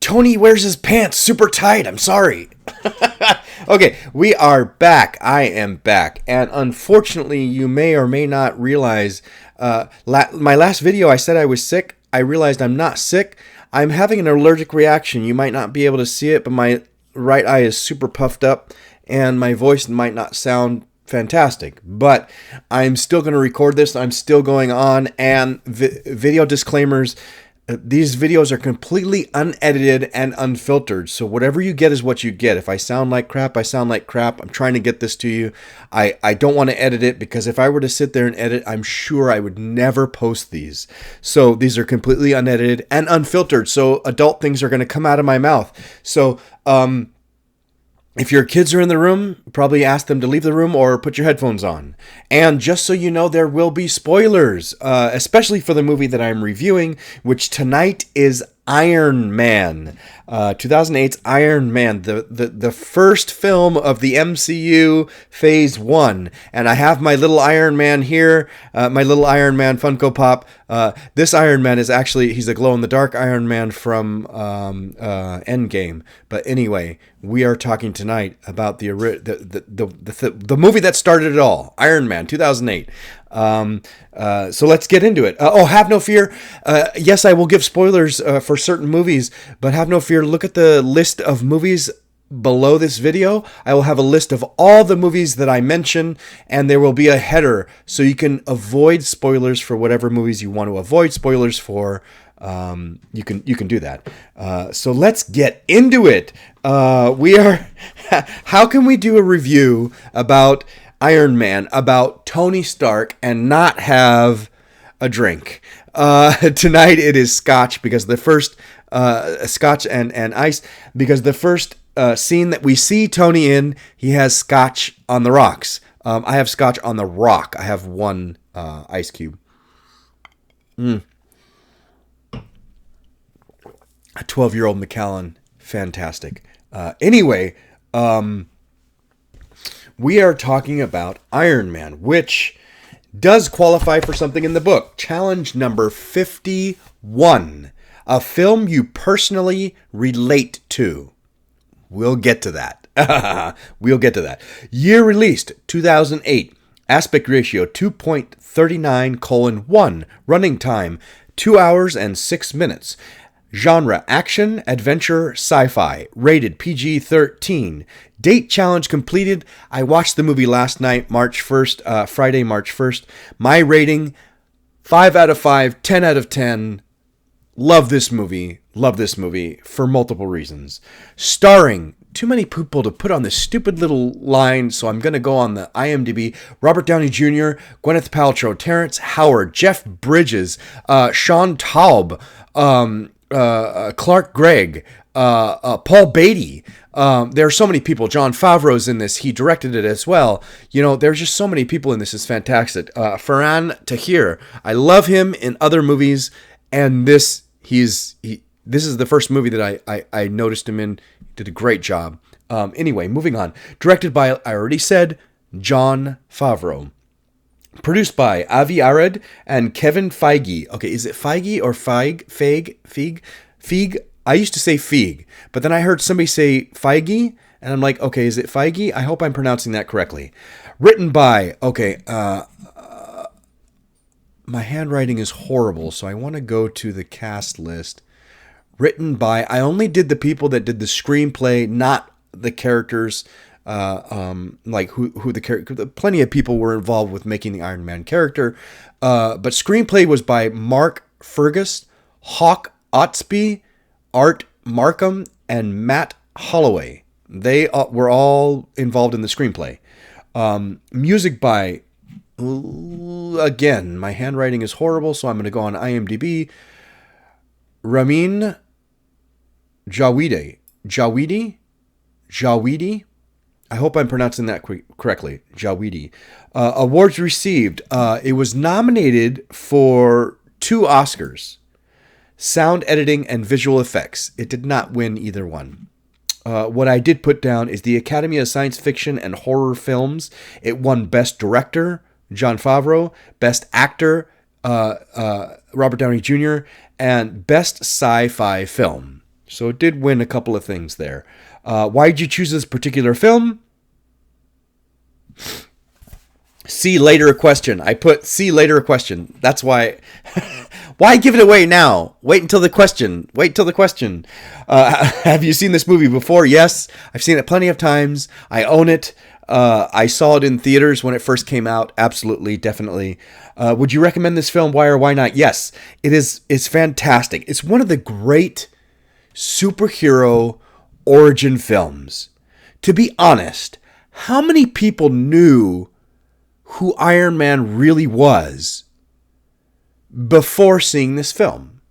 Tony wears his pants super tight. I'm sorry. Okay, we are back. I am back. And unfortunately, you may or may not realize, my last video, I said I was sick. I realized I'm not sick. I'm having an allergic reaction. You might not be able to see it, but my right eye is super puffed up, and my voice might not sound fantastic. But I'm still going to record this. I'm still going on, and video disclaimers. These videos are completely unedited and unfiltered. So whatever you get is what you get. If I sound like crap, I sound like crap. I'm trying to get this to you. I don't want to edit it, because if I were to sit there and edit, I'm sure I would never post these. So these are completely unedited and unfiltered. So adult things are going to come out of my mouth. So, if your kids are in the room, probably ask them to leave the room or put your headphones on. And just so you know, there will be spoilers, especially for the movie that I'm reviewing, which tonight is Iron Man. 2008's Iron Man, the first film of the MCU Phase 1. And I have my little Iron Man here, my little Iron Man Funko Pop. This Iron Man is actually, he's a glow-in-the-dark Iron Man from Endgame. But anyway, we are talking tonight about the movie that started it all, Iron Man 2008. So let's get into it. Have no fear. Yes, I will give spoilers for certain movies, but have no fear. Look at the list of movies below this video. I will have a list of all the movies that I mention, and there will be a header so you can avoid spoilers for whatever movies you want to avoid spoilers for. You can do that. So let's get into it. How can we do a review about Iron Man, about Tony Stark, and not have a drink? Tonight it is scotch, because the first scotch and ice, because the first scene that we see Tony in, he has scotch on the rocks. I have scotch on the rock. I have one ice cube. A 12-year-old Macallan. Fantastic. Anyway, we are talking about Iron Man, which does qualify for something in the book. Challenge number 51. A film you personally relate to. We'll get to that. We'll get to that. Year released, 2008. Aspect ratio, 2.39:1. Running time, 2 hours and 6 minutes. Genre, action, adventure, sci-fi. Rated PG-13. Date challenge completed. I watched the movie last night, March 1st, Friday, March 1st. My rating, 5 out of 5, 10 out of 10. Love this movie for multiple reasons. Starring, too many people to put on this stupid little line, so I'm going to go on the IMDb. Robert Downey Jr., Gwyneth Paltrow, Terrence Howard, Jeff Bridges, Sean Taub, Clark Gregg, Paul Beatty. There are so many people. Jon Favreau's in this. He directed it as well. You know, there's just so many people in this. It's fantastic. Farhan Tahir. I love him in other movies, and this is the first movie that I noticed him in. He did a great job. Anyway, moving on. Directed by, I already said, Jon Favreau. Produced by Avi Arad and Kevin Feige. Okay, is it Feige or Feig? Feig? I used to say Feig, but then I heard somebody say Feige, and I'm like, okay, is it Feige? I hope I'm pronouncing that correctly. Written by, my handwriting is horrible, so I want to go to the cast list. Written by, I only did the people that did the screenplay, not the characters. Like who the character, plenty of people were involved with making the Iron Man character. But screenplay was by Mark Fergus, Hawk Otsby, Art Markham, and Matt Holloway. They were all involved in the screenplay. Music by, again, my handwriting is horrible, so I'm going to go on IMDb. Ramin Djawidi. I hope I'm pronouncing that correctly. Djawidi. Awards received. It was nominated for 2 Oscars. Sound editing and visual effects. It did not win either one. What I did put down is the Academy of Science Fiction and Horror Films. It won Best Director, Jon Favreau, Best Actor, Robert Downey Jr., and Best Sci-Fi Film. So it did win a couple of things there. Why did you choose this particular film? See later a question. I put see later a question. That's why. Why give it away now? Wait until the question. Have you seen this movie before? Yes, I've seen it plenty of times. I own it. I saw it in theaters when it first came out. Absolutely, definitely. Would you recommend this film? Why or why not? Yes, it is. It's fantastic. It's one of the great superhero origin films. To be honest, how many people knew who Iron Man really was before seeing this film?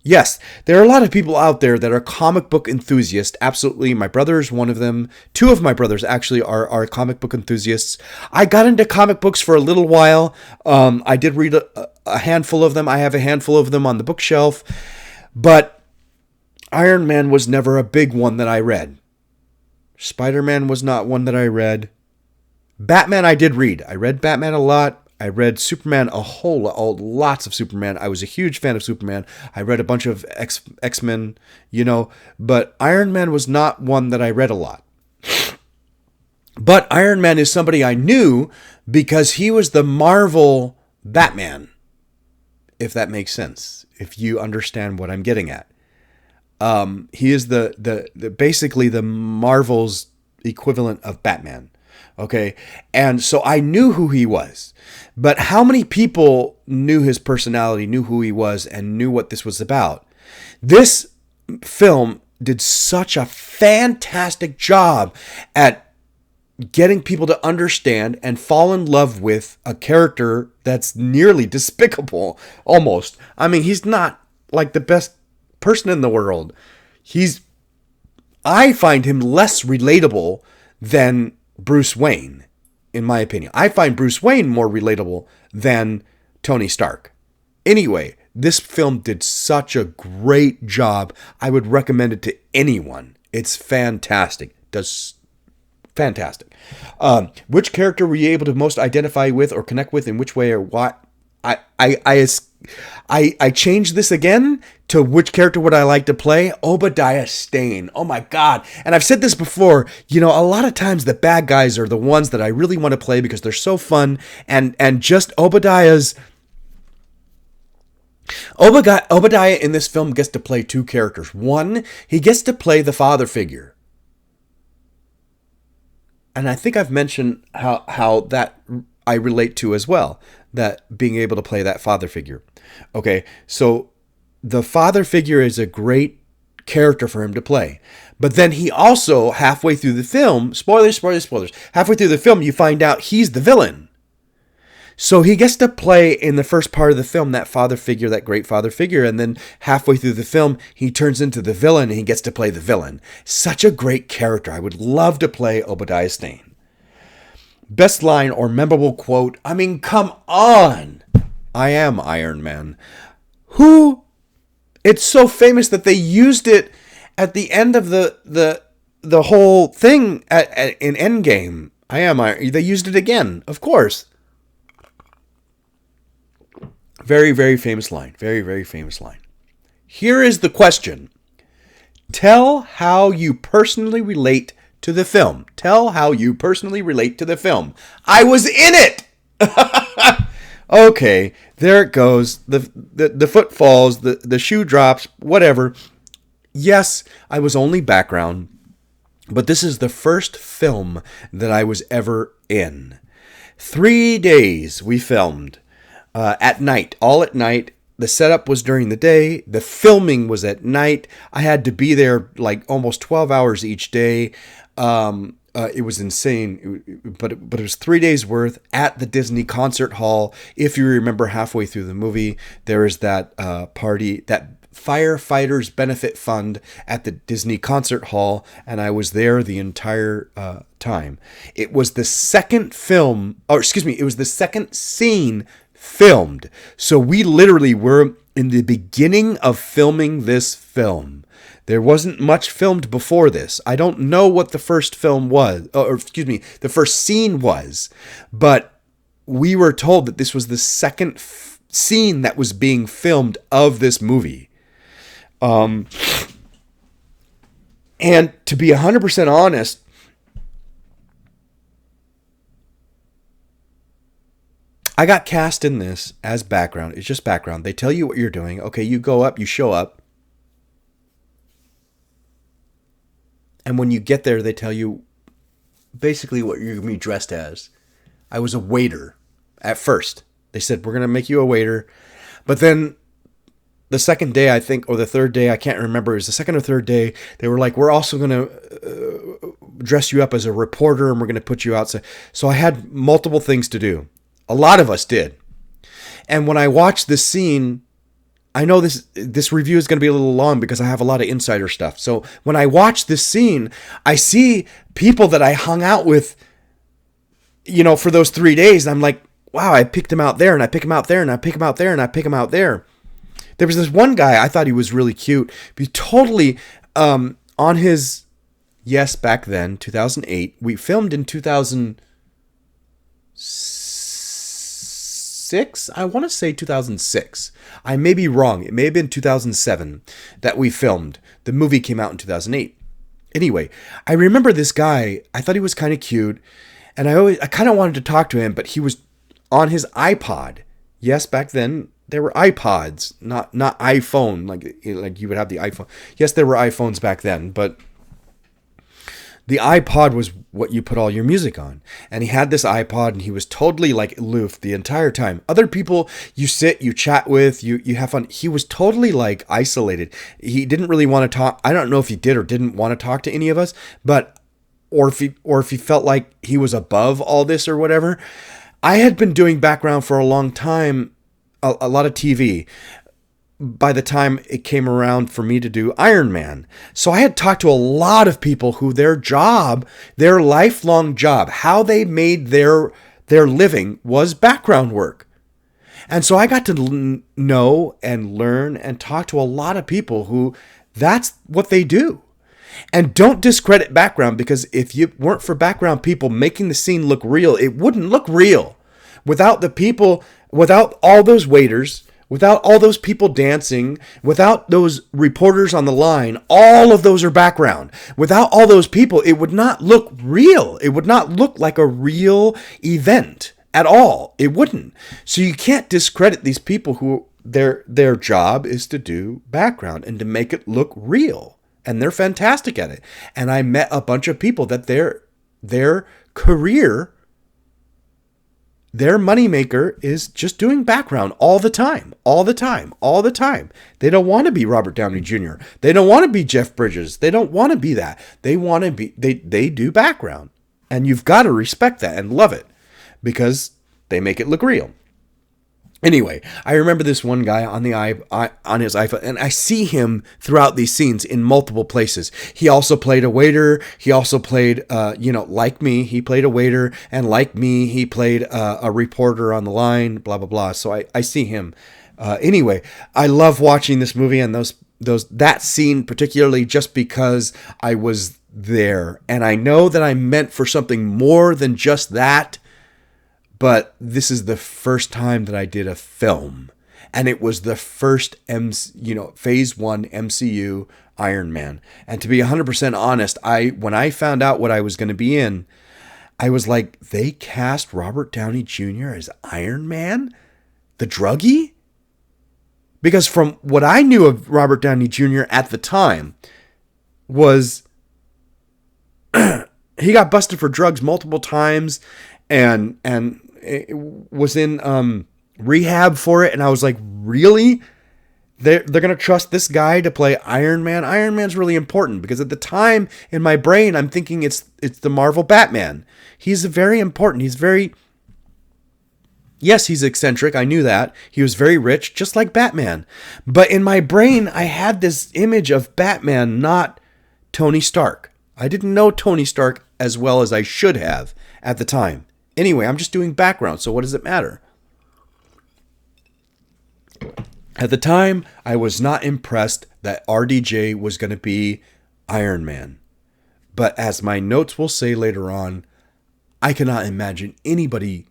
Yes, there are a lot of people out there that are comic book enthusiasts. Absolutely. My brother is one of them. Two of my brothers actually are comic book enthusiasts. I got into comic books for a little while. I did read a handful of them. I have a handful of them on the bookshelf. But Iron Man was never a big one that I read. Spider-Man was not one that I read. Batman I did read. I read Batman a lot. I read Superman lots of Superman. I was a huge fan of Superman. I read a bunch of X-Men, but Iron Man was not one that I read a lot. But Iron Man is somebody I knew because he was the Marvel Batman, if that makes sense, if you understand what I'm getting at. He is the basically the Marvel's equivalent of Batman. Okay. And so I knew who he was, but how many people knew his personality, knew who he was, and knew what this was about? This film did such a fantastic job at getting people to understand and fall in love with a character that's nearly despicable, almost. I mean, he's not like the best person in the world. I find him less relatable than Bruce Wayne, in my opinion. I find Bruce Wayne more relatable than Tony Stark. Anyway, this film did such a great job. I would recommend it to anyone. It's fantastic. Fantastic. Which character were you able to most identify with or connect with in which way or why? I changed this again to which character would I like to play? Obadiah Stane. Oh my God. And I've said this before, a lot of times the bad guys are the ones that I really want to play because they're so fun. And just Obadiah in this film gets to play two characters. One, he gets to play the father figure. And I think I've mentioned how that I relate to as well, that being able to play that father figure. Okay, so the father figure is a great character for him to play. But then he also, halfway through the film, spoilers, halfway through the film, you find out he's the villain. So he gets to play in the first part of the film that father figure, that great father figure, and then halfway through the film, he turns into the villain and he gets to play the villain. Such a great character. I would love to play Obadiah Stane. Best line or memorable quote. I mean, come on. I am Iron Man. It's so famous that they used it at the end of the whole thing in Endgame. I am Iron. They used it again, of course. Very, very famous line. Very, very famous line. Here is the question. Tell how you personally relate to the film. Tell how you personally relate to the film. I was in it! Okay, there it goes. The foot falls, the shoe drops, whatever. Yes, I was only background, but this is the first film that I was ever in. 3 days we filmed. At night, all at night. The setup was during the day. The filming was at night. I had to be there like almost 12 hours each day. It was insane, but it was 3 days worth at the Disney Concert Hall. If you remember, halfway through the movie, there is that party, that firefighters benefit fund at the Disney Concert Hall, and I was there the entire time. It was the second scene filmed. So we literally were in the beginning of filming this film. There wasn't much filmed before this. I don't know what the first film was, the first scene was, but we were told that this was the second scene that was being filmed of this movie. And to be 100% honest, I got cast in this as background. It's just background. They tell you what you're doing. Okay, you go up, you show up. And when you get there, they tell you basically what you're going to be dressed as. I was a waiter at first. They said, we're going to make you a waiter. But then the second day, I think, or the third day, I can't remember. It was the second or third day. They were like, we're also going to dress you up as a reporter and we're going to put you outside. So I had multiple things to do. A lot of us did. And when I watched this scene, I know this review is going to be a little long because I have a lot of insider stuff. So when I watch this scene, I see people that I hung out with, for those 3 days. And I'm like, wow, I picked him out there and I pick him out there and I pick him out there and I pick him out there. There was this one guy, I thought he was really cute. He totally, on his, yes, back then, 2008, we filmed in 2006. I want to say 2006. I may be wrong. It may have been 2007 that we filmed. The movie came out in 2008. Anyway, I remember this guy. I thought he was kind of cute, and I kind of wanted to talk to him, but he was on his iPod. Yes, back then there were iPods, not iPhone like you would have the iPhone. Yes, there were iPhones back then, but the iPod was what you put all your music on. And he had this iPod and he was totally like aloof the entire time. Other people you sit, you chat with, you have fun. He was totally like isolated. He didn't really want to talk. I don't know if he did or didn't want to talk to any of us, but or if he felt like he was above all this or whatever. I had been doing background for a long time, a lot of TV. By the time it came around for me to do Iron Man. So I had talked to a lot of people who their job, their lifelong job, how they made their living was background work. And so I got to know and learn and talk to a lot of people who that's what they do. And don't discredit background, because if you weren't for background people making the scene look real, it wouldn't look real. Without the people, without all those waiters, without all those people dancing, without those reporters on the line, all of those are background. Without all those people, it would not look real. It would not look like a real event at all. It wouldn't. So you can't discredit these people who their job is to do background and to make it look real. And they're fantastic at it. And I met a bunch of people that their career, their moneymaker is just doing background all the time. They don't want to be Robert Downey Jr. They don't want to be Jeff Bridges. They don't want to be that. They want to be, they do background. And you've got to respect that and love it because they make it look real. Anyway, I remember this one guy on his iPhone, and I see him throughout these scenes in multiple places. He also played a waiter. He also played, like me, he played a waiter, and like me, he played a reporter on the line, blah, blah, blah. So I see him. Anyway, I love watching this movie and that scene particularly just because I was there. And I know that I'm meant for something more than just that. But this is the first time that I did a film. And it was the first, Phase 1 MCU Iron Man. And to be 100% honest, when I found out what I was going to be in, I was like, they cast Robert Downey Jr. as Iron Man? The druggie? Because from what I knew of Robert Downey Jr. at the time was he got busted for drugs multiple times and was in rehab for it, and I was like, really? They're gonna trust this guy to play Iron Man? Iron Man's really important because at the time in my brain I'm thinking it's the Marvel Batman. He's very important. Yes, he's eccentric. I knew that. He was very rich, just like Batman. But in my brain, I had this image of Batman, not Tony Stark. I didn't know Tony Stark as well as I should have at the time. Anyway, I'm just doing background, so what does it matter? At the time, I was not impressed that RDJ was going to be Iron Man. But as my notes will say later on, I cannot imagine anybody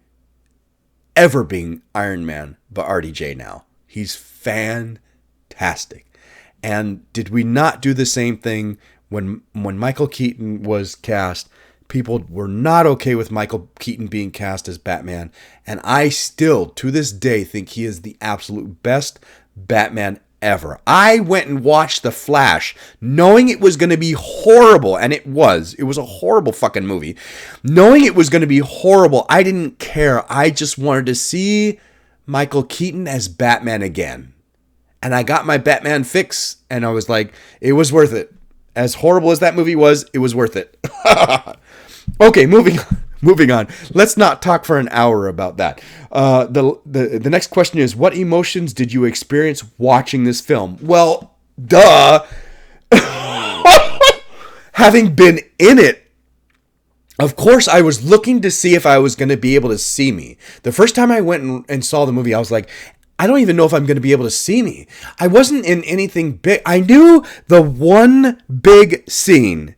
ever being Iron Man but RDJ now. He's fantastic. And did we not do the same thing when Michael Keaton was cast, people were not okay with Michael Keaton being cast as Batman. And I still, to this day, think he is the absolute best Batman ever. I went and watched The Flash knowing it was going to be horrible. And it was. It was a horrible fucking movie. Knowing it was going to be horrible, I didn't care. I just wanted to see Michael Keaton as Batman again. And I got my Batman fix. And I was like, it was worth it. As horrible as that movie was, it was worth it. Okay, moving on. Let's not talk for an hour about that. The next question is, what emotions did you experience watching this film? Well, duh. Having been in it, of course, I was looking to see if I was going to be able to see me. The first time I went and saw the movie, I was like, I don't even know if I'm going to be able to see me. I wasn't in anything big. I knew the one big scene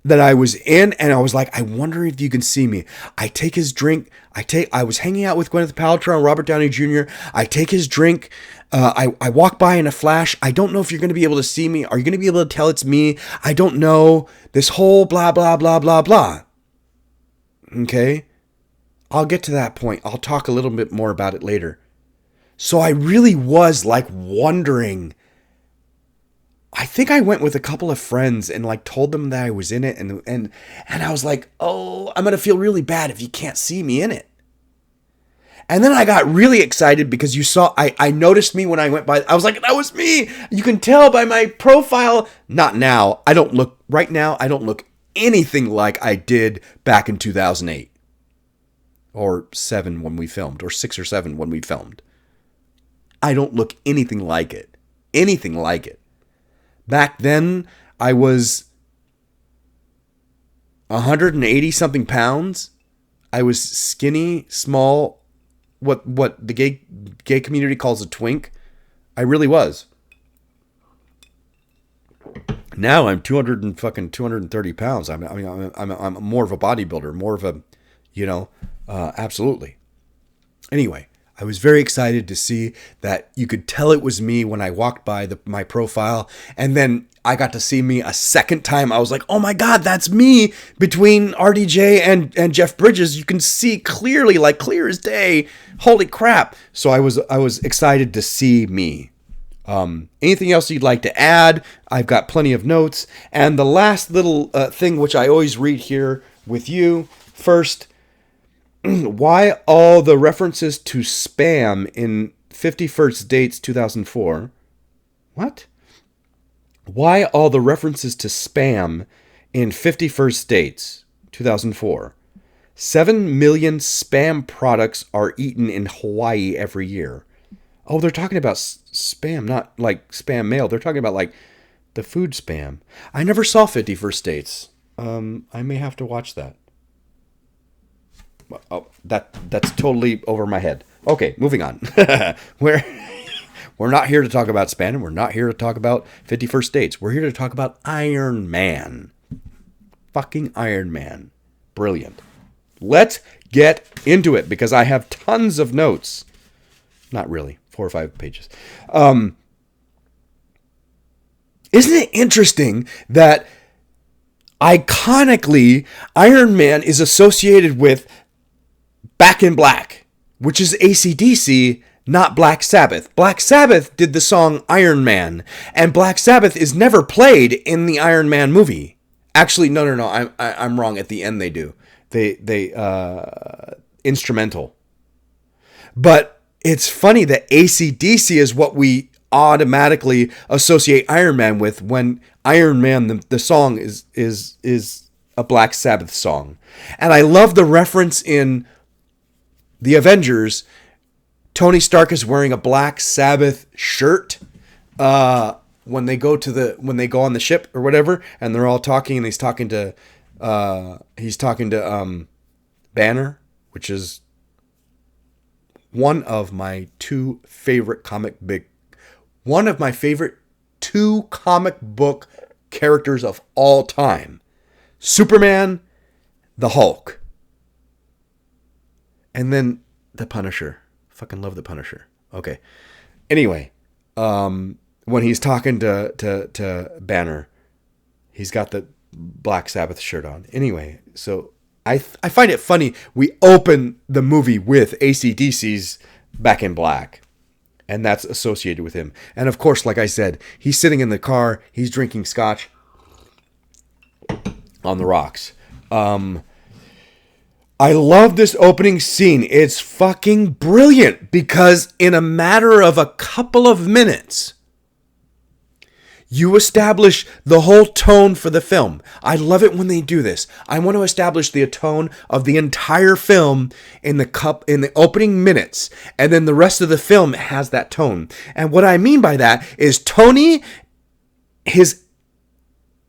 that I was in, and I was like, I wonder if you can see me. I take his drink. I was hanging out with Gwyneth Paltrow and Robert Downey Jr. I take his drink. I walk by in a flash. I don't know if you're going to be able to see me. Are you going to be able to tell it's me? I don't know. This whole blah, blah, blah, blah, blah. Okay? I'll get to that point. I'll talk a little bit more about it later. So I really was like wondering. I think I went with a couple of friends and like told them that I was in it, and I was like, oh, I'm gonna feel really bad if you can't see me in it. And then I got really excited because I noticed me when I went by. I was like, that was me. You can tell by my profile. Not now. Right now, I don't look anything like I did back in 2008 or 7 when we filmed, or 6 or 7 when we filmed. I don't look anything like it. Anything like it. Back then, I was 180 something pounds. I was skinny, small, what the gay community calls a twink. I really was. Now I'm 230 pounds. I'm more of a bodybuilder, more of a, absolutely. Anyway, I was very excited to see that you could tell it was me when I walked by my profile. And then I got to see me a second time. I was like, oh my God, that's me. Between RDJ and Jeff Bridges, you can see clearly, like clear as day. Holy crap. So I was excited to see me. Anything else you'd like to add? I've got plenty of notes. And the last little thing, which I always read here with you first, why all the references to spam in 50 First Dates 2004? What? Why all the references to spam in 50 First Dates 2004? 7 million spam products are eaten in Hawaii every year. Oh, they're talking about spam, not like spam mail. They're talking about like the food spam. I never saw 50 First Dates. I may have to watch that. Oh, that's totally over my head. Okay, moving on. We're not here to talk about spam. We're not here to talk about 50 First Dates. We're here to talk about Iron Man. Fucking Iron Man. Brilliant. Let's get into it because I have tons of notes. Not really. 4 or 5 pages. Isn't it interesting that iconically Iron Man is associated with Back in Black, which is AC/DC, not Black Sabbath. Black Sabbath did the song Iron Man, and Black Sabbath is never played in the Iron Man movie. Actually, no. I'm wrong. At the end, they do. They instrumental. But it's funny that AC/DC is what we automatically associate Iron Man with when Iron Man, the song is a Black Sabbath song. And I love the reference in the Avengers. Tony Stark is wearing a Black Sabbath shirt when they go on the ship or whatever, and they're all talking, and he's talking to Banner, which is one of my two favorite comic book characters of all time. Superman, the Hulk. And then the Punisher. Fucking love the Punisher. Okay. Anyway, when he's talking to Banner, He's got the Black Sabbath shirt on. Anyway, so I find it funny. We open the movie with AC/DC's Back in Black. And that's associated with him. And of course, like I said, he's sitting in the car. He's drinking scotch on the rocks. I love this opening scene. It's fucking brilliant because in a matter of a couple of minutes, you establish the whole tone for the film. I love it when they do this. I want to establish the tone of the entire film in the opening minutes, and then the rest of the film has that tone. And what I mean by that is Tony, his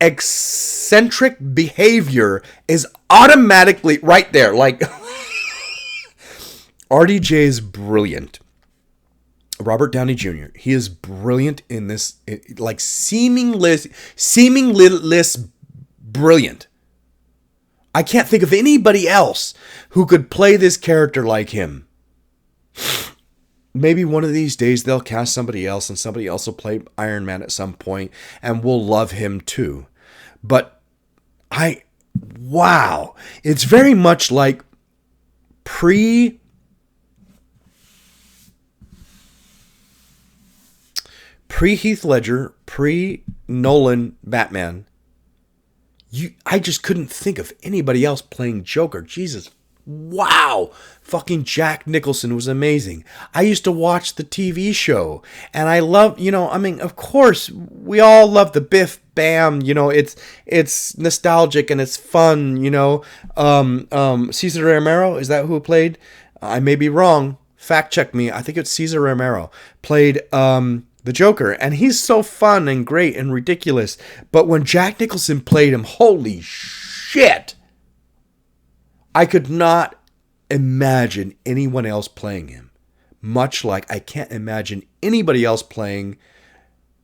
eccentric behavior is automatically right there. Like RDJ is brilliant. Robert Downey Jr. He is brilliant in this, like seamless brilliant. I can't think of anybody else who could play this character like him. Maybe one of these days they'll cast somebody else and somebody else will play Iron Man at some point and we'll love him too. But wow. It's very much like pre-Heath Ledger, pre-Nolan Batman. I just couldn't think of anybody else playing Joker. Jesus. Wow. Fucking Jack Nicholson was amazing. I used to watch the TV show. And I love, of course, we all love the Biff Bam. It's nostalgic and it's fun, Cesar Romero, is that who played? I may be wrong. Fact check me. I think it's Cesar Romero. Played the Joker, and he's so fun and great and ridiculous. But when Jack Nicholson played him, holy shit! I could not imagine anyone else playing him. Much like I can't imagine anybody else playing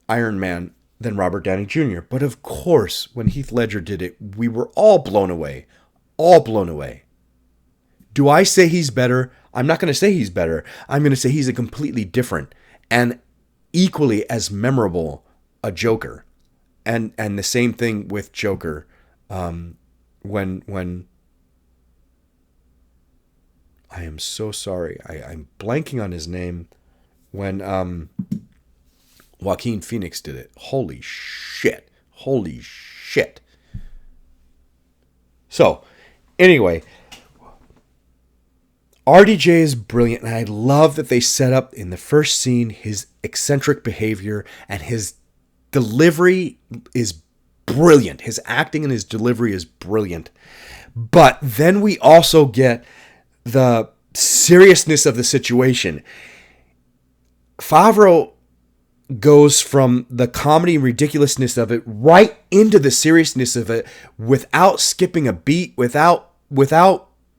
Iron Man than Robert Downey Jr. But of course, when Heath Ledger did it, we were all blown away. All blown away. Do I say he's better? I'm not going to say he's better. I'm going to say he's a completely different and equally as memorable a Joker. And the same thing with Joker. When I am so sorry. I'm blanking on his name. When Joaquin Phoenix did it. Holy shit. Holy shit. So, anyway, RDJ is brilliant, and I love that they set up in the first scene his eccentric behavior, and his delivery is brilliant. His acting and his delivery is brilliant. But then we also get the seriousness of the situation. Favreau goes from the comedy ridiculousness of it right into the seriousness of it without skipping a beat, without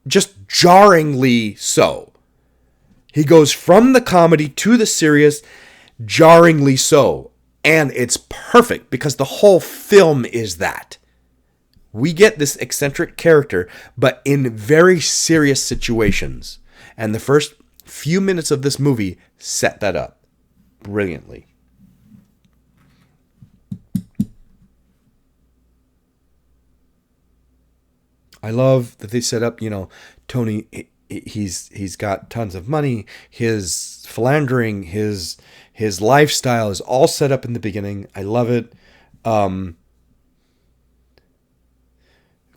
just jarringly so. He goes from the comedy to the serious, jarringly so. And it's perfect because the whole film is that. We get this eccentric character, but in very serious situations. And the first few minutes of this movie set that up brilliantly. I love that they set up, Tony, he's got tons of money. His philandering, his lifestyle is all set up in the beginning. I love it. Gwyneth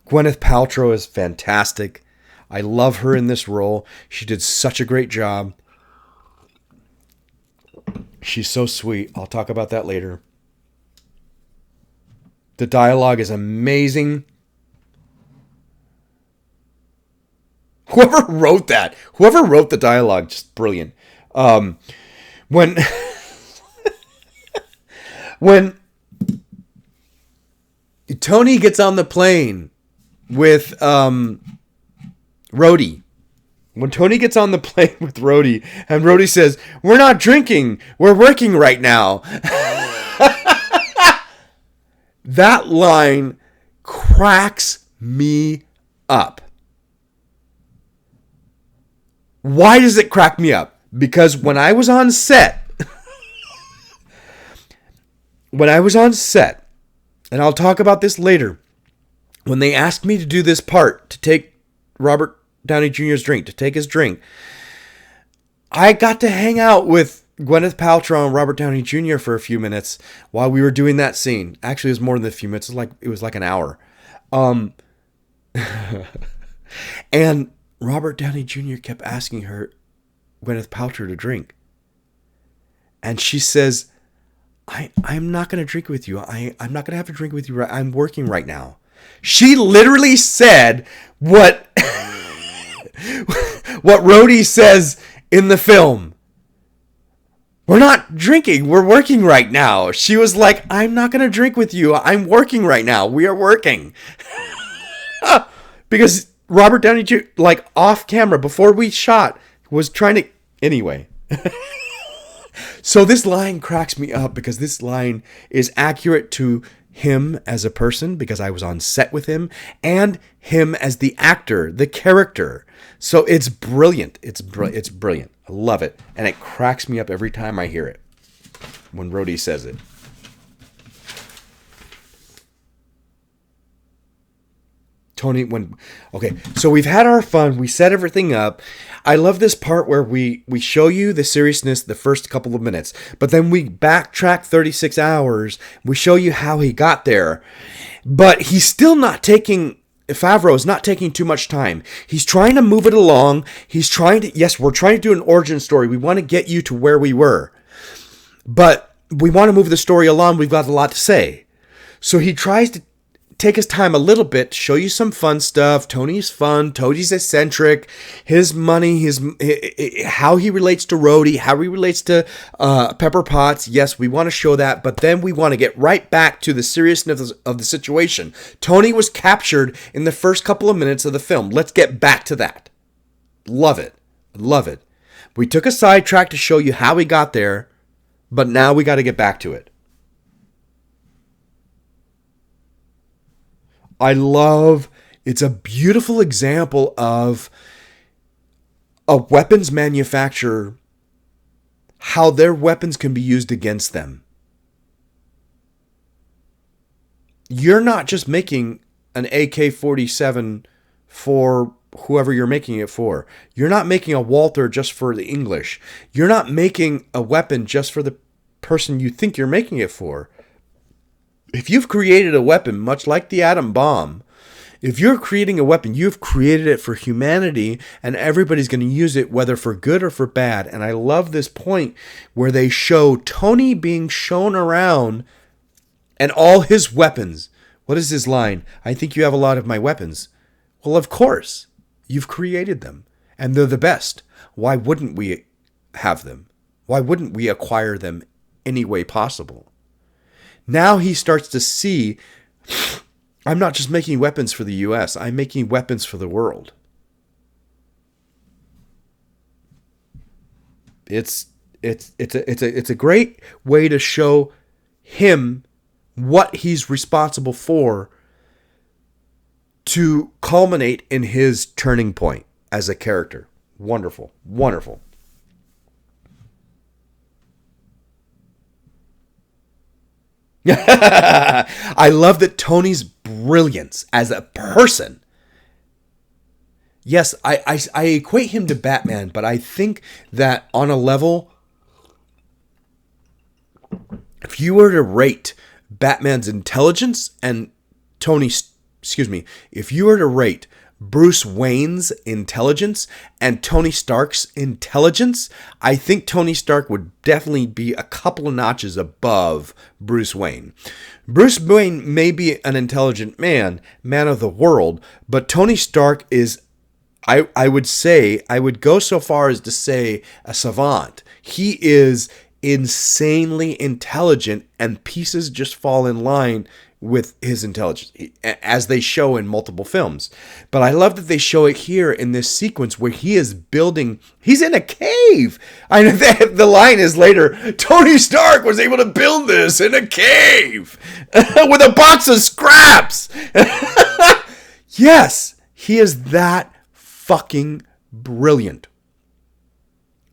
Paltrow is fantastic. I love her in this role. She did such a great job. She's so sweet. I'll talk about that later. The dialogue is amazing. Whoever wrote the dialogue, just brilliant. When Tony gets on the plane with Rhodey. When Tony gets on the plane with Rhodey, and Rhodey says, "We're not drinking, we're working right now." That line cracks me up. Why does it crack me up? Because when I was on set, and I'll talk about this later, when they asked me to do this part, to take Robert Downey Jr.'s drink, to take his drink, I got to hang out with Gwyneth Paltrow and Robert Downey Jr. for a few minutes while we were doing that scene. Actually, it was more than a few minutes. It was like an hour. And Robert Downey Jr. kept asking her, Gwyneth Paltrow, to drink. And she says, I'm not going to drink with you. I'm not going to have a drink with you. I'm working right now. She literally said what Rhodey says in the film. We're not drinking. We're working right now. She was like, I'm not going to drink with you. I'm working right now. We are working. Because Robert Downey Jr., like off camera, before we shot, was trying to... Anyway. So this line cracks me up because this line is accurate to him as a person, because I was on set with him, and him as the actor, the character. So it's brilliant. It's brilliant. I love it. And it cracks me up every time I hear it when Rhodey says it. Tony, okay, so we've had our fun. We set everything up. I love this part where we show you the seriousness the first couple of minutes, but then we backtrack 36 hours. We show you how he got there, but he's still not taking... Favreau's not taking too much time. He's trying to move it along. He's trying to... Yes, we're trying to do an origin story. We want to get you to where we were, but we want to move the story along. We've got a lot to say. So he tries to take his time a little bit to show you some fun stuff. Tony's fun. Tony's eccentric. His money, how he relates to Rhodey, how he relates to Pepper Potts. Yes, we want to show that, but then we want to get right back to the seriousness of the situation. Tony was captured in the first couple of minutes of the film. Let's get back to that. Love it. Love it. We took a sidetrack to show you how he got there, but now we got to get back to it. It's a beautiful example of a weapons manufacturer, how their weapons can be used against them. You're not just making an AK-47 for whoever you're making it for. You're not making a Walther just for the English. You're not making a weapon just for the person you think you're making it for. If you've created a weapon, much like the atom bomb, if you're creating a weapon, you've created it for humanity, and everybody's going to use it, whether for good or for bad. And I love this point where they show Tony being shown around and all his weapons. What is his line? I think you have a lot of my weapons. Well, of course. You've created them, and they're the best. Why wouldn't we have them? Why wouldn't we acquire them any way possible? Now he starts to see, I'm not just making weapons for the U.S., I'm making weapons for the world. It's a great way to show him what he's responsible for to culminate in his turning point as a character. Wonderful, wonderful. I love that Tony's brilliance as a person. Yes, I equate him to Batman, but I think that on a level, if you were to rate Batman's intelligence and if you were to rate Bruce Wayne's intelligence and Tony Stark's intelligence, I think Tony Stark would definitely be a couple of notches above Bruce Wayne. Bruce Wayne may be an intelligent man of the world, but Tony Stark is, I would go so far as to say, a savant. He is insanely intelligent, and pieces just fall in line with his intelligence, as they show in multiple films. But I love that they show it here in this sequence where he is building, he's in a cave. I know that the line is later, Tony Stark was able to build this in a cave with a box of scraps. Yes, he is that fucking brilliant.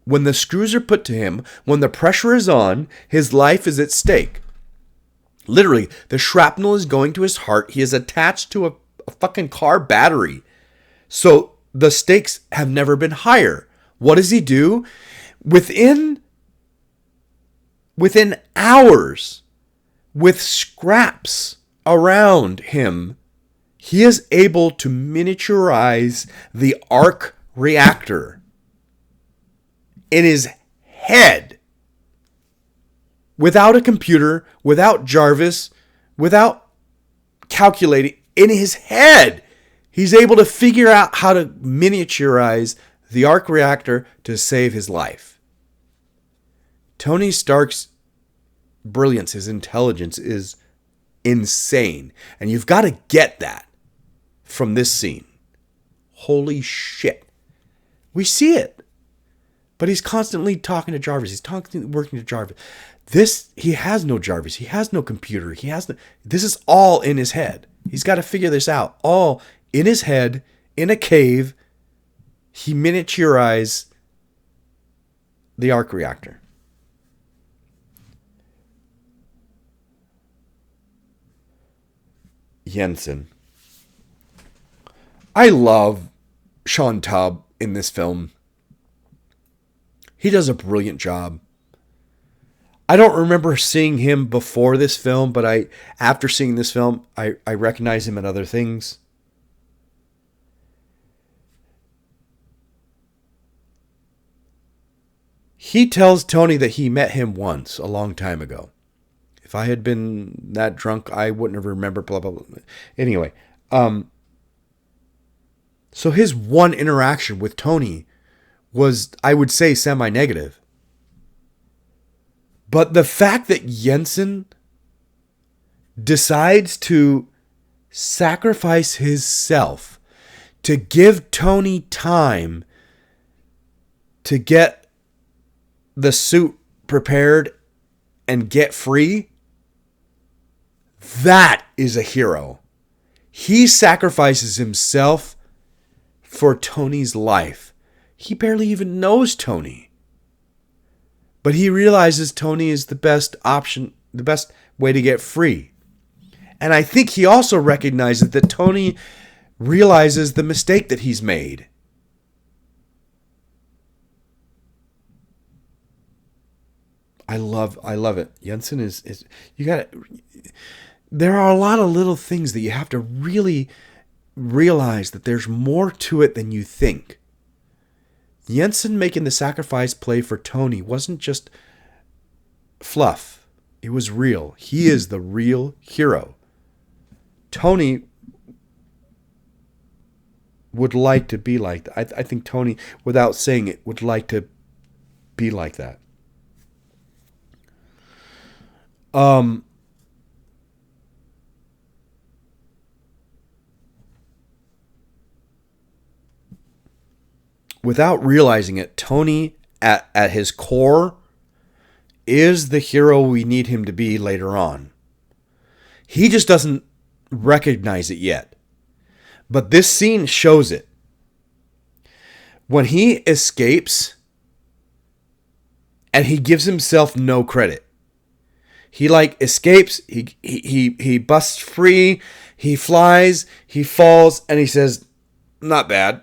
When the screws are put to him, when the pressure is on, his life is at stake. Literally, the shrapnel is going to his heart. He is attached to a fucking car battery. So the stakes have never been higher. What does he do? Within hours, with scraps around him, he is able to miniaturize the arc reactor in his head. Without a computer, without Jarvis, without calculating, in his head, he's able to figure out how to miniaturize the arc reactor to save his life. Tony Stark's brilliance, his intelligence is insane. And you've got to get that from this scene. Holy shit. We see it. But he's constantly talking to Jarvis. He's constantly working to Jarvis. He has no Jarvis. He has no computer. This is all in his head. He's got to figure this out. All in his head, in a cave, he miniaturized the arc reactor. Jensen. I love Sean Tubb in this film. He does a brilliant job. I don't remember seeing him before this film, but after seeing this film, I recognize him in other things. He tells Tony that he met him once, a long time ago. If I had been that drunk, I wouldn't have remembered, blah, blah, blah. Anyway, so his one interaction with Tony was, I would say, semi-negative. But the fact that Jensen decides to sacrifice himself to give Tony time to get the suit prepared and get free, that is a hero. He sacrifices himself for Tony's life. He barely even knows Tony. But he realizes Tony is the best option, the best way to get free. And I think he also recognizes that Tony realizes the mistake that he's made. I love it. Jensen is you got to, there are a lot of little things that you have to really realize that there's more to it than you think. Jensen making the sacrifice play for Tony wasn't just fluff. It was real. He is the real hero. Tony would like to be like that. I think Tony, without saying it, would like to be like that. Without realizing it, Tony, at his core, is the hero we need him to be later on. He just doesn't recognize it yet. But this scene shows it. When he escapes, and he gives himself no credit. He escapes, he busts free, he flies, he falls, and he says, not bad.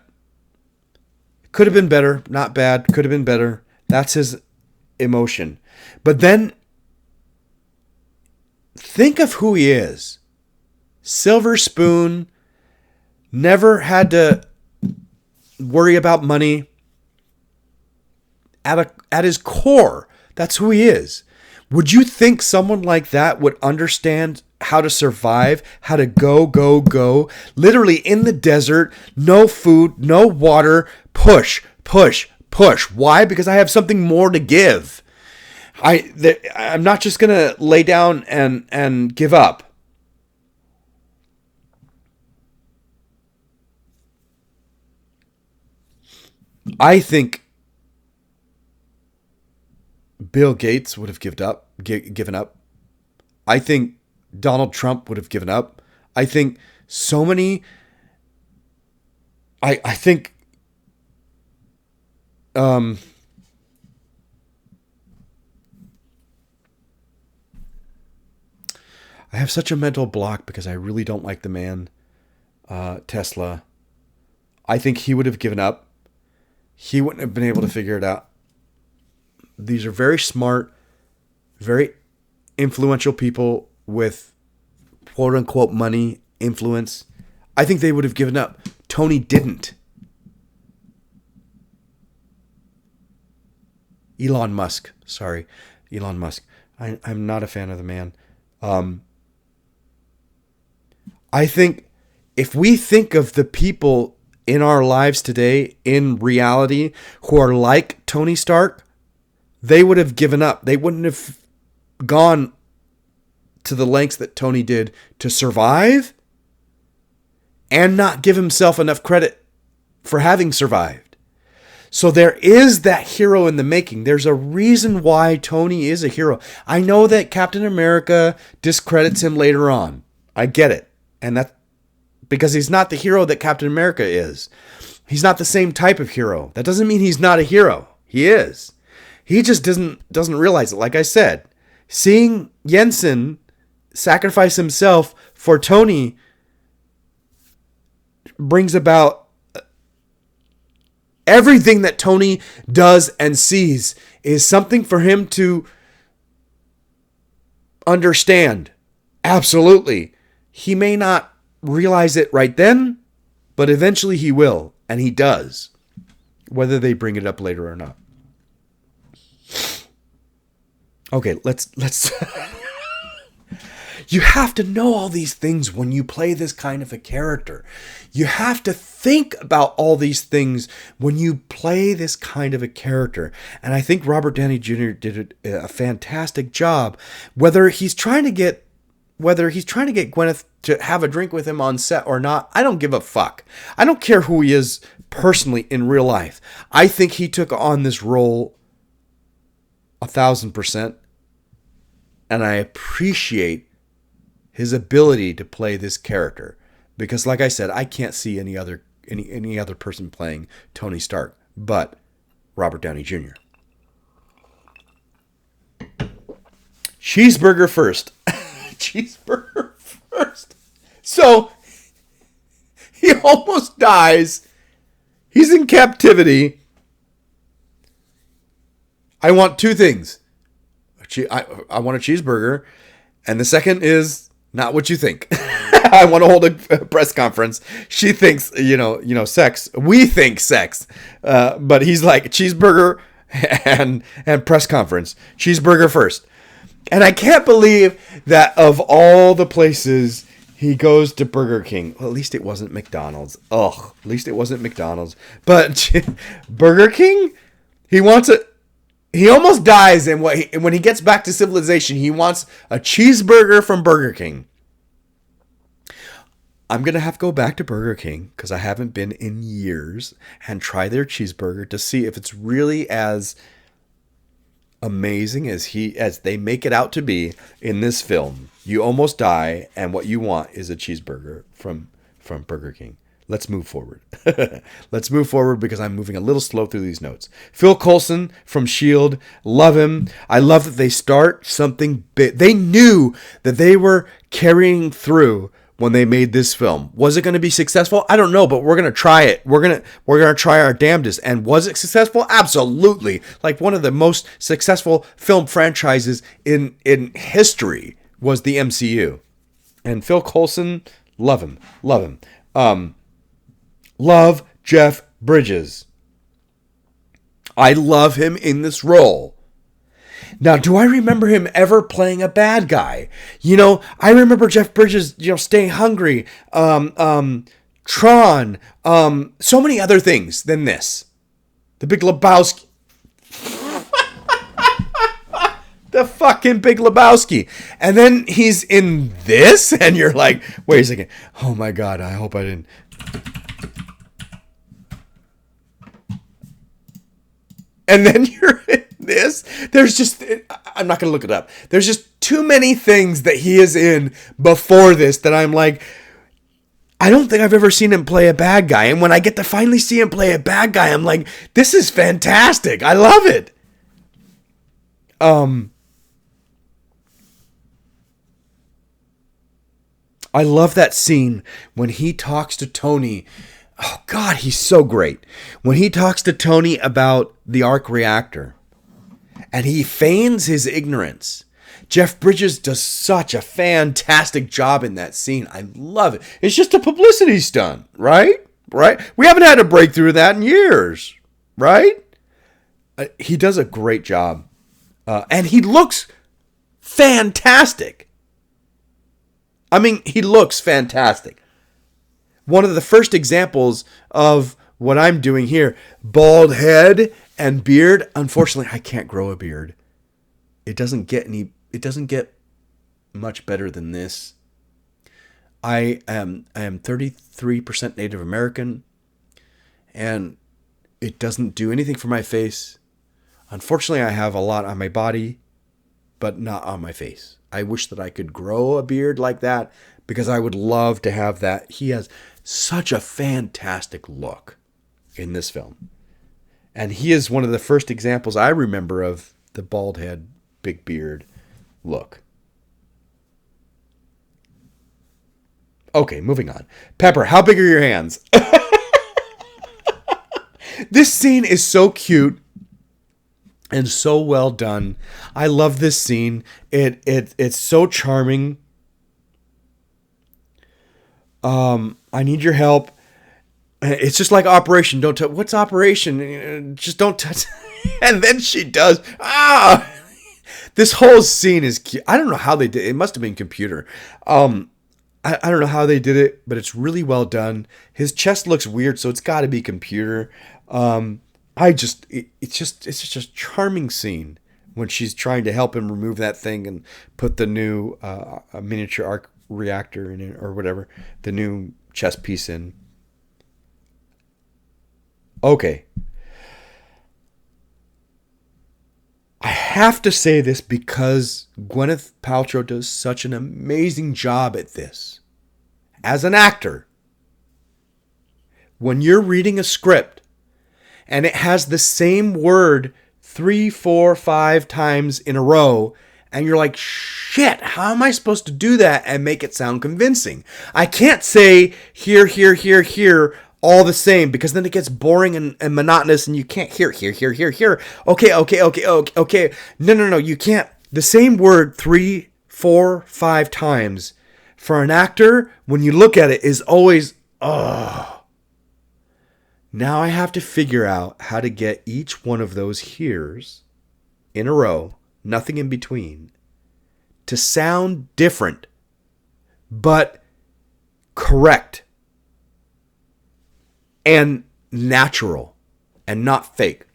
Could have been better, not bad, could have been better. That's his emotion. But then, think of who he is. Silver spoon, never had to worry about money. At his core, that's who he is. Would you think someone like that would understand how to survive, how to go, literally in the desert, no food, no water, push. Why? Because I have something more to give. I'm not just going to lay down and give up. I think Bill Gates would have given up. I think Donald Trump would have given up. I think so many. I think. I have such a mental block because I really don't like the man, Tesla. I think he would have given up. He wouldn't have been able to figure it out. These are very smart, very influential people with quote unquote money, influence. I think they would have given up. Tony didn't. Elon Musk. I'm not a fan of the man. I think if we think of the people in our lives today, in reality, who are like Tony Stark, they would have given up. They wouldn't have gone to the lengths that Tony did to survive and not give himself enough credit for having survived. So there is that hero in the making. There's a reason why Tony is a hero. I know that Captain America discredits him later on. I get it. And that's because he's not the hero that Captain America is. He's not the same type of hero. That doesn't mean he's not a hero. He is. He just doesn't realize it. Like I said, seeing Jensen sacrifice himself for Tony brings about everything that Tony does and sees is something for him to understand. Absolutely. He may not realize it right then, but eventually he will, and he does, whether they bring it up later or not. Okay, let's You have to know all these things when you play this kind of a character. You have to think about all these things when you play this kind of a character. And I think Robert Downey Jr. did a fantastic job. Whether he's trying to get Gwyneth to have a drink with him on set or not, I don't give a fuck. I don't care who he is personally in real life. I think he took on this role 1,000%. And I appreciate his ability to play this character. Because like I said, I can't see any other person playing Tony Stark but Robert Downey Jr. Cheeseburger first. Cheeseburger first. So, he almost dies. He's in captivity. I want two things. I want a cheeseburger. And the second is not what you think. I want to hold a press conference. She thinks, sex. We think sex. But he's like, cheeseburger and press conference. Cheeseburger first. And I can't believe that of all the places he goes to Burger King. Well, at least it wasn't McDonald's. Ugh, at least it wasn't McDonald's. But Burger King, he wants it. He almost dies, and when he gets back to civilization, he wants a cheeseburger from Burger King. I'm going to have to go back to Burger King, because I haven't been in years, and try their cheeseburger to see if it's really as amazing as they make it out to be in this film. You almost die, and what you want is a cheeseburger from Burger King. Let's move forward. Let's move forward because I'm moving a little slow through these notes. Phil Coulson from S.H.I.E.L.D. Love him. I love that they start something big. They knew that they were carrying through when they made this film. Was it going to be successful? I don't know, but we're going to try it. We're going to try our damnedest. And was it successful? Absolutely. Like one of the most successful film franchises in history was the MCU. And Phil Coulson, love him. Love Jeff Bridges. I love him in this role. Now, do I remember him ever playing a bad guy? I remember Jeff Bridges, staying hungry, Tron, so many other things than this. The Big Lebowski. The fucking Big Lebowski. And then he's in this, and you're like, wait a second. Oh my God, I hope I didn't. And then you're in this. There's just, I'm not going to look it up. There's just too many things that he is in before this that I'm like, I don't think I've ever seen him play a bad guy. And when I get to finally see him play a bad guy, I'm like, this is fantastic. I love it. I love that scene when he talks to Tony. Oh, God, he's so great. When he talks to Tony about the arc reactor and he feigns his ignorance. Jeff Bridges does such a fantastic job in that scene. I love it. It's just a publicity stunt, right? Right? We haven't had a breakthrough of that in years, right? He does a great job. And he looks fantastic. I mean, he looks fantastic. One of the first examples of what I'm doing here, bald head and beard. Unfortunately, I can't grow a beard. It doesn't get much better than this. I am 33% Native American, and it doesn't do anything for my face. Unfortunately, I have a lot on my body, but not on my face. I wish that I could grow a beard like that because I would love to have that. He has such a fantastic look in this film. And he is one of the first examples I remember of the bald head, big beard look. Okay, moving on. Pepper, how big are your hands? This scene is so cute and so well done. I love this scene. It's so charming. I need your help. It's just like Operation. Don't touch. What's Operation? Just don't touch. And then she does. This whole scene is cute. I don't know how they did it. It must have been computer. I don't know how they did it, but it's really well done. His chest looks weird, so it's got to be computer. It's just a charming scene when she's trying to help him remove that thing and put the new miniature arc reactor in it, or whatever, the new chest piece in. Okay. I have to say this because Gwyneth Paltrow does such an amazing job at this. As an actor, when you're reading a script and it has the same word 3, 4, 5 times in a row, and you're like, shit, how am I supposed to do that and make it sound convincing? I can't say here, here, here, here, all the same, because then it gets boring and monotonous and you can't hear, here, here, here, here. Okay. No, you can't. The same word 3, 4, 5 times for an actor, when you look at it, is always, oh. Now I have to figure out how to get each one of those heres in a row, nothing in between, to sound different, but correct and natural and not fake.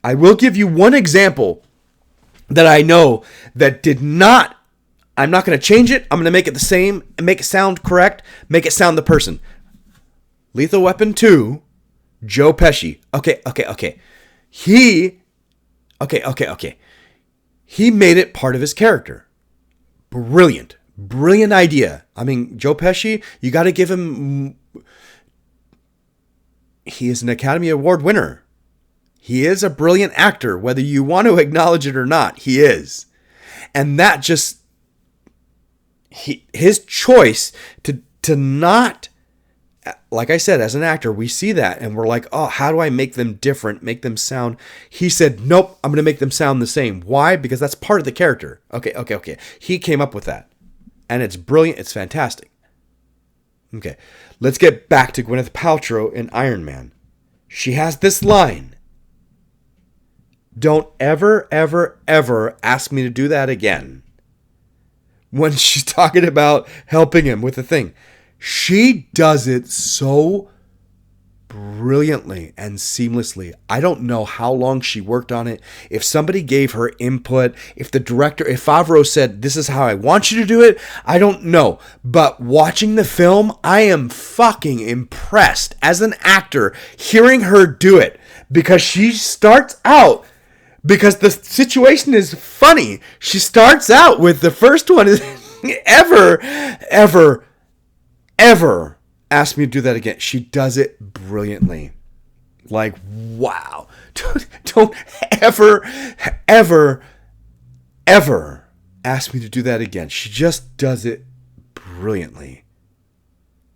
I will give you one example that I know that did not. I'm not going to change it. I'm going to make it the same and make it sound correct, make it sound the person. Lethal Weapon 2, Joe Pesci. Okay. He made it part of his character. Brilliant idea. I mean, Joe Pesci, you got to give him. He is an Academy Award winner. He is a brilliant actor, whether you want to acknowledge it or not. He is. And that just, his choice to not, like I said, as an actor, we see that and we're like, oh, how do I make them different, make them sound? He said, nope, I'm going to make them sound the same. Why? Because that's part of the character. Okay. He came up with that. And it's brilliant. It's fantastic. Okay, let's get back to Gwyneth Paltrow in Iron Man. She has this line. Don't ever ask me to do that again. When she's talking about helping him with the thing. She does it so brilliantly and seamlessly. I don't know how long she worked on it. If somebody gave her input, if Favreau said, this is how I want you to do it, I don't know. But watching the film, I am fucking impressed as an actor hearing her do it, because she starts out, because the situation is funny. She starts out with the first one is ever ask me to do that again. She does it brilliantly. Like, wow. Don't ever ask me to do that again. She just does it brilliantly.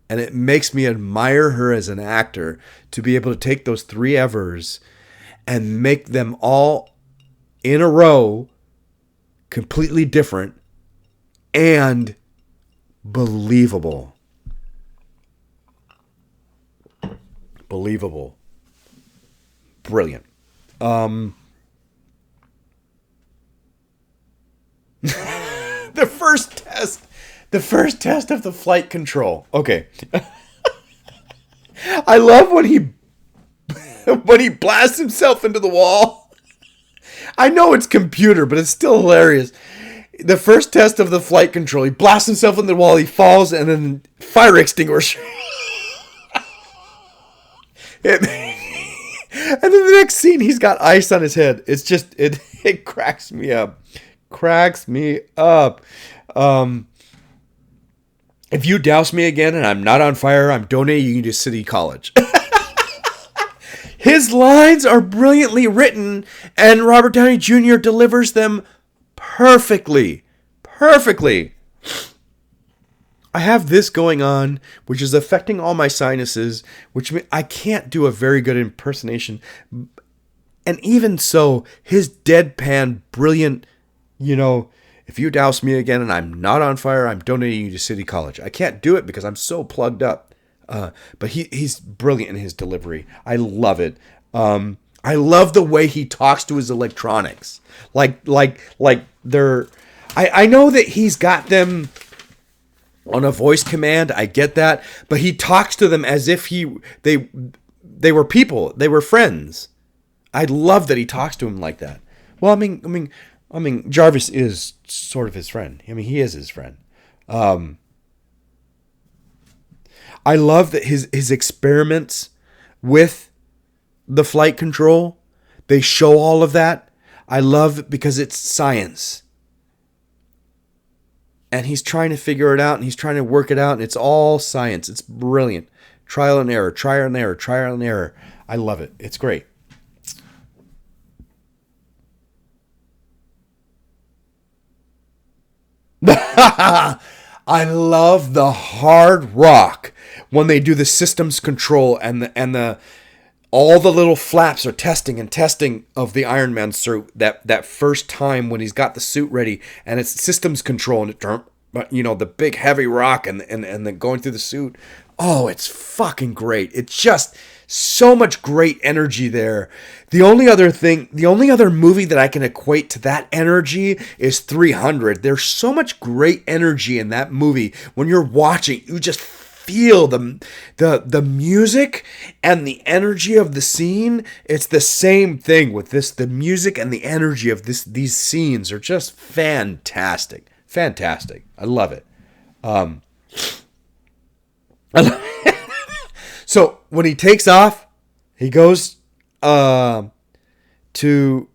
And it makes me admire her as an actor to be able to take those 3 evers and make them all in a row completely different and believable. Believable. Brilliant. The first test of the flight control. Okay. I love when he blasts himself into the wall. I know it's computer, but it's still hilarious. The first test of the flight control, he blasts himself into the wall, he falls, and then fire extinguisher. And then the next scene, he's got ice on his head. It's just, it cracks me up. Cracks me up. If you douse me again and I'm not on fire, I'm donating you to City College. His lines are brilliantly written, and Robert Downey Jr. delivers them perfectly. Perfectly. I have this going on, which is affecting all my sinuses, which means I can't do a very good impersonation. And even so, his deadpan, brilliant, if you douse me again and I'm not on fire, I'm donating you to City College. I can't do it because I'm so plugged up. But he's brilliant in his delivery. I love it. I love the way he talks to his electronics. Like they're... I know that he's got them on a voice command. I get that. But he talks to them as if they were people. They were friends. I love that he talks to him like that. Well, I mean, Jarvis is sort of his friend. I mean, he is his friend. I love that his experiments with the flight control, they show all of that. I love it because it's science. And he's trying to figure it out, and he's trying to work it out, and it's all science. It's brilliant. Trial and error, trial and error, trial and error. I love it. It's great. I love the hard rock when they do the systems control and the all the little flaps are testing of the Iron Man suit that first time when he's got the suit ready and it's systems control and the big heavy rock and then going through the suit. Oh, it's fucking great. It's just so much great energy there. The only other movie that I can equate to that energy is 300. There's so much great energy in that movie. When you're watching, you just feel the music and the energy of the scene. It's the same thing with this. The music and the energy of these scenes are just fantastic. Fantastic. I love it. So when he takes off, he goes to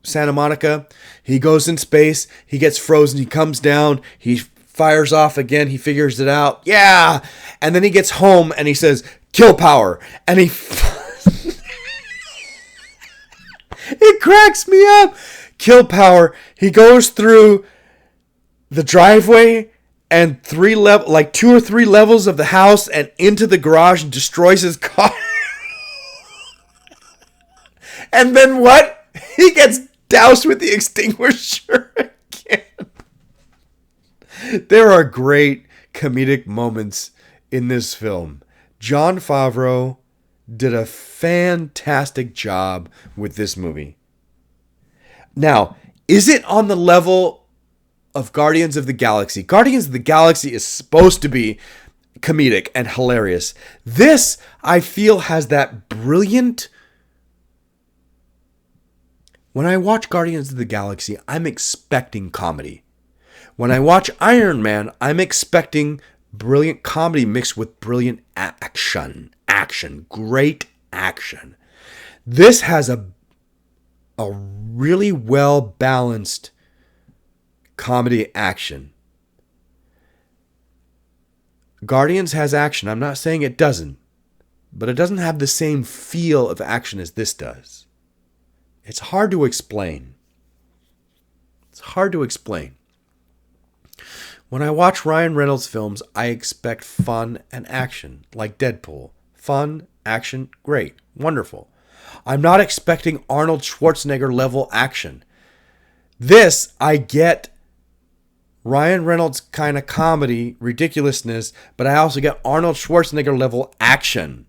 Santa Monica. He goes in space. He gets frozen. He comes down. He fires off again. He figures it out. Yeah. And then he gets home and he says, "Kill power." And he... It cracks me up. Kill power. He goes through the driveway and 2 or 3 levels of the house and into the garage and destroys his car. And then what? He gets doused with the extinguisher again. There are great comedic moments in this film. Jon Favreau did a fantastic job with this movie. Now, is it on the level of Guardians of the Galaxy? Guardians of the Galaxy is supposed to be comedic and hilarious. This, I feel, has that brilliant... When I watch Guardians of the Galaxy, I'm expecting comedy. When I watch Iron Man, I'm expecting brilliant comedy mixed with brilliant action. Great action. This has a really well-balanced comedy action. Guardians has action. I'm not saying it doesn't, but it doesn't have the same feel of action as this does. It's hard to explain. When I watch Ryan Reynolds films, I expect fun and action, like Deadpool. Fun, action, great, wonderful. I'm not expecting Arnold Schwarzenegger level action. This, I get Ryan Reynolds kind of comedy, ridiculousness, but I also get Arnold Schwarzenegger level action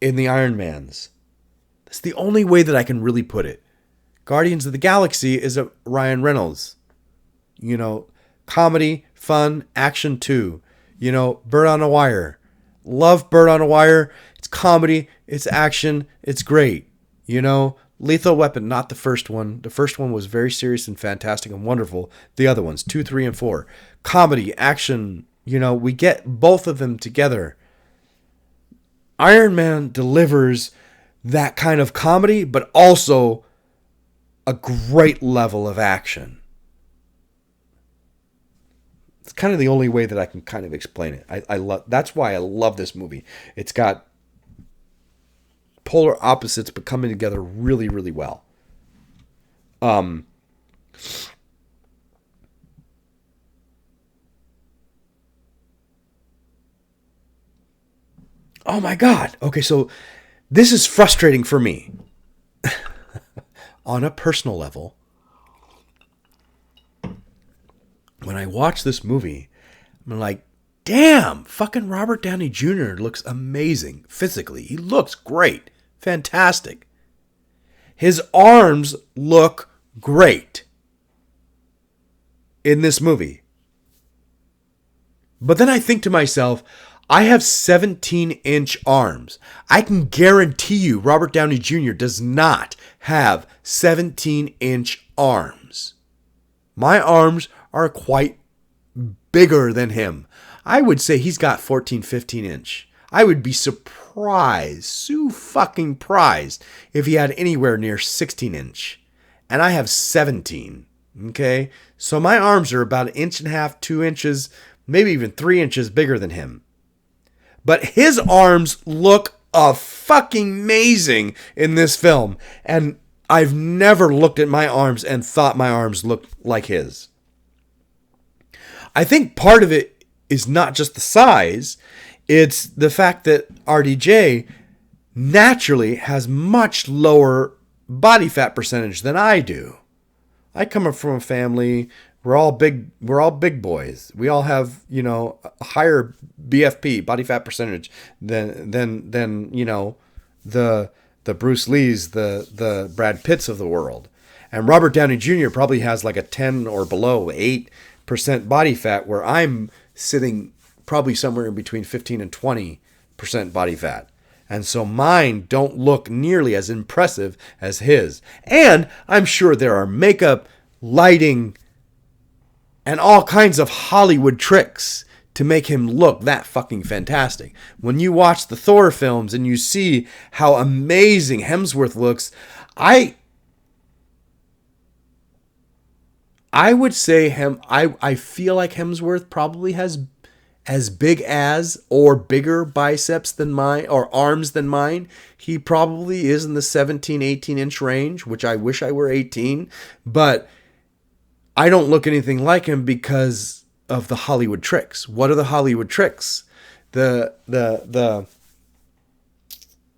in the Iron Mans. That's the only way that I can really put it. Guardians of the Galaxy is a Ryan Reynolds. You know, comedy, fun, action too. You know, Bird on a Wire. Love Bird on a Wire. It's comedy, it's action, it's great. You know, Lethal Weapon, not the first one. The first one was very serious and fantastic and wonderful. The other ones, 2, 3, and 4. Comedy, action, you know, we get both of them together. Iron Man delivers that kind of comedy, but also a great level of action. It's kind of the only way that I can kind of explain it. I love. That's why I love this movie. It's got polar opposites but coming together really, really well. Oh my God. Okay, so this is frustrating for me. On a personal level, when I watch this movie, I'm like, damn, fucking Robert Downey Jr. looks amazing physically. He looks great. Fantastic. His arms look great in this movie. But then I think to myself, I have 17-inch arms. I can guarantee you Robert Downey Jr. does not have 17-inch arms. My arms are quite bigger than him. I would say he's got 14, 15-inch. I would be surprised, so fucking prized, if he had anywhere near 16-inch. And I have 17. Okay? So my arms are about 1.5 inches, 2 inches, maybe even 3 inches bigger than him. But his arms look fucking amazing in this film. And I've never looked at my arms and thought my arms looked like his. I think part of it is not just the size. It's the fact that RDJ naturally has much lower body fat percentage than I do. I come from a family, we're all big boys. We all have, you know, a higher BFP, body fat percentage, than you know, the Bruce Lees, the Brad Pitts of the world. And Robert Downey Jr. probably has like a 10 or below 8% body fat, where I'm sitting probably somewhere in between 15 and 20% body fat. And so mine don't look nearly as impressive as his. And I'm sure there are makeup, lighting, and all kinds of Hollywood tricks to make him look that fucking fantastic. When you watch the Thor films and you see how amazing Hemsworth looks, I would say I feel like Hemsworth probably has as big as or bigger biceps than mine, or arms than mine. He probably is in the 17, 18-inch range, which I wish I were 18. But I don't look anything like him because of the Hollywood tricks. What are the Hollywood tricks? The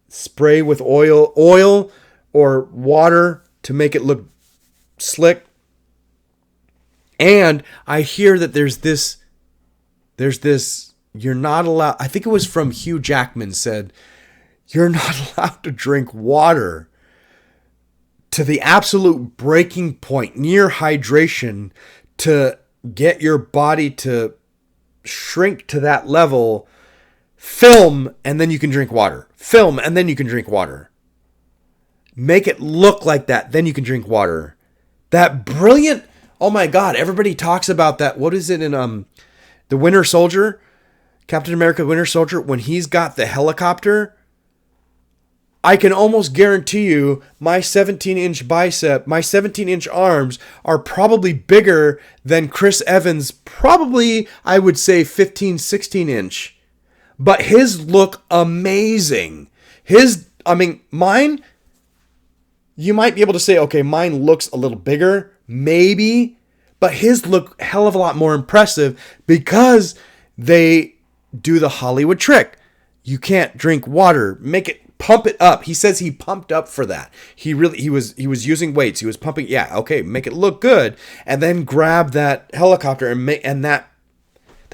spray with oil or water to make it look slick. And I hear that there's this, you're not allowed, I think it was from Hugh Jackman said, you're not allowed to drink water to the absolute breaking point, near hydration, to get your body to shrink to that level. Film, and then you can drink water. Film, and then you can drink water. Make it look like that, then you can drink water. That brilliant, oh my God, everybody talks about that. What is it in the Winter Soldier? Captain America Winter Soldier, when he's got the helicopter, I can almost guarantee you my 17-inch bicep, my 17-inch arms are probably bigger than Chris Evans, probably, I would say 15, 16-inch. But his look amazing. Mine, you might be able to say, okay, mine looks a little bigger, maybe, but his look hell of a lot more impressive because they do the Hollywood trick. You can't drink water. Pump it up. He says he pumped up for that. He was using weights. He was pumping. Yeah, okay, make it look good, and then grab that helicopter and that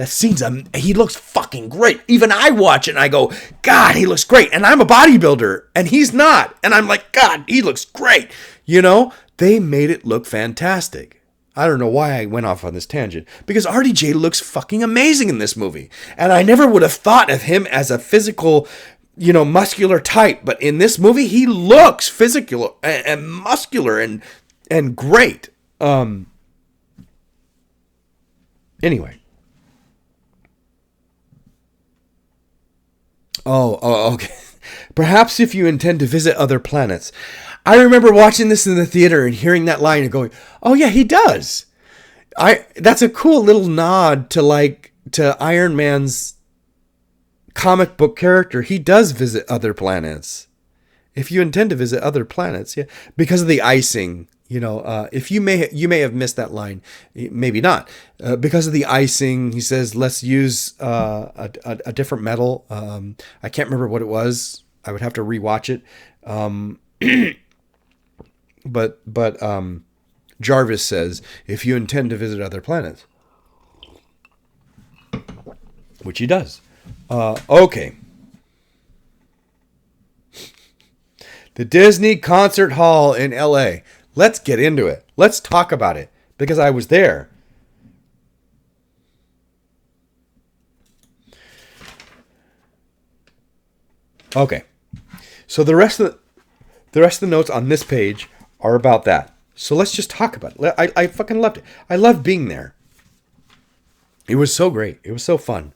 scene's he looks fucking great. Even I watch it and I go, God, he looks great. And I'm a bodybuilder and he's not. And I'm like, God, he looks great. You know, they made it look fantastic. I don't know why I went off on this tangent, because RDJ looks fucking amazing in this movie. And I never would have thought of him as a physical, you know, muscular type, but in this movie he looks physical and muscular and great. Anyway. Oh, okay. Perhaps if you intend to visit other planets. I remember watching this in the theater and hearing that line and going, "Oh yeah, he does." That's a cool little nod to Iron Man's comic book character. He does visit other planets. If you intend to visit other planets, yeah, because of the icing, you know. If you may have missed that line, maybe not. Because of the icing, he says, "Let's use a different metal." I can't remember what it was. I would have to rewatch it. But Jarvis says, "If you intend to visit other planets," which he does. Okay. The Disney Concert Hall in LA. Let's get into it. Let's talk about it, because I was there. Okay. So the rest of the notes on this page are about that. So let's just talk about it. I fucking loved it. I loved being there. It was so great. It was so fun.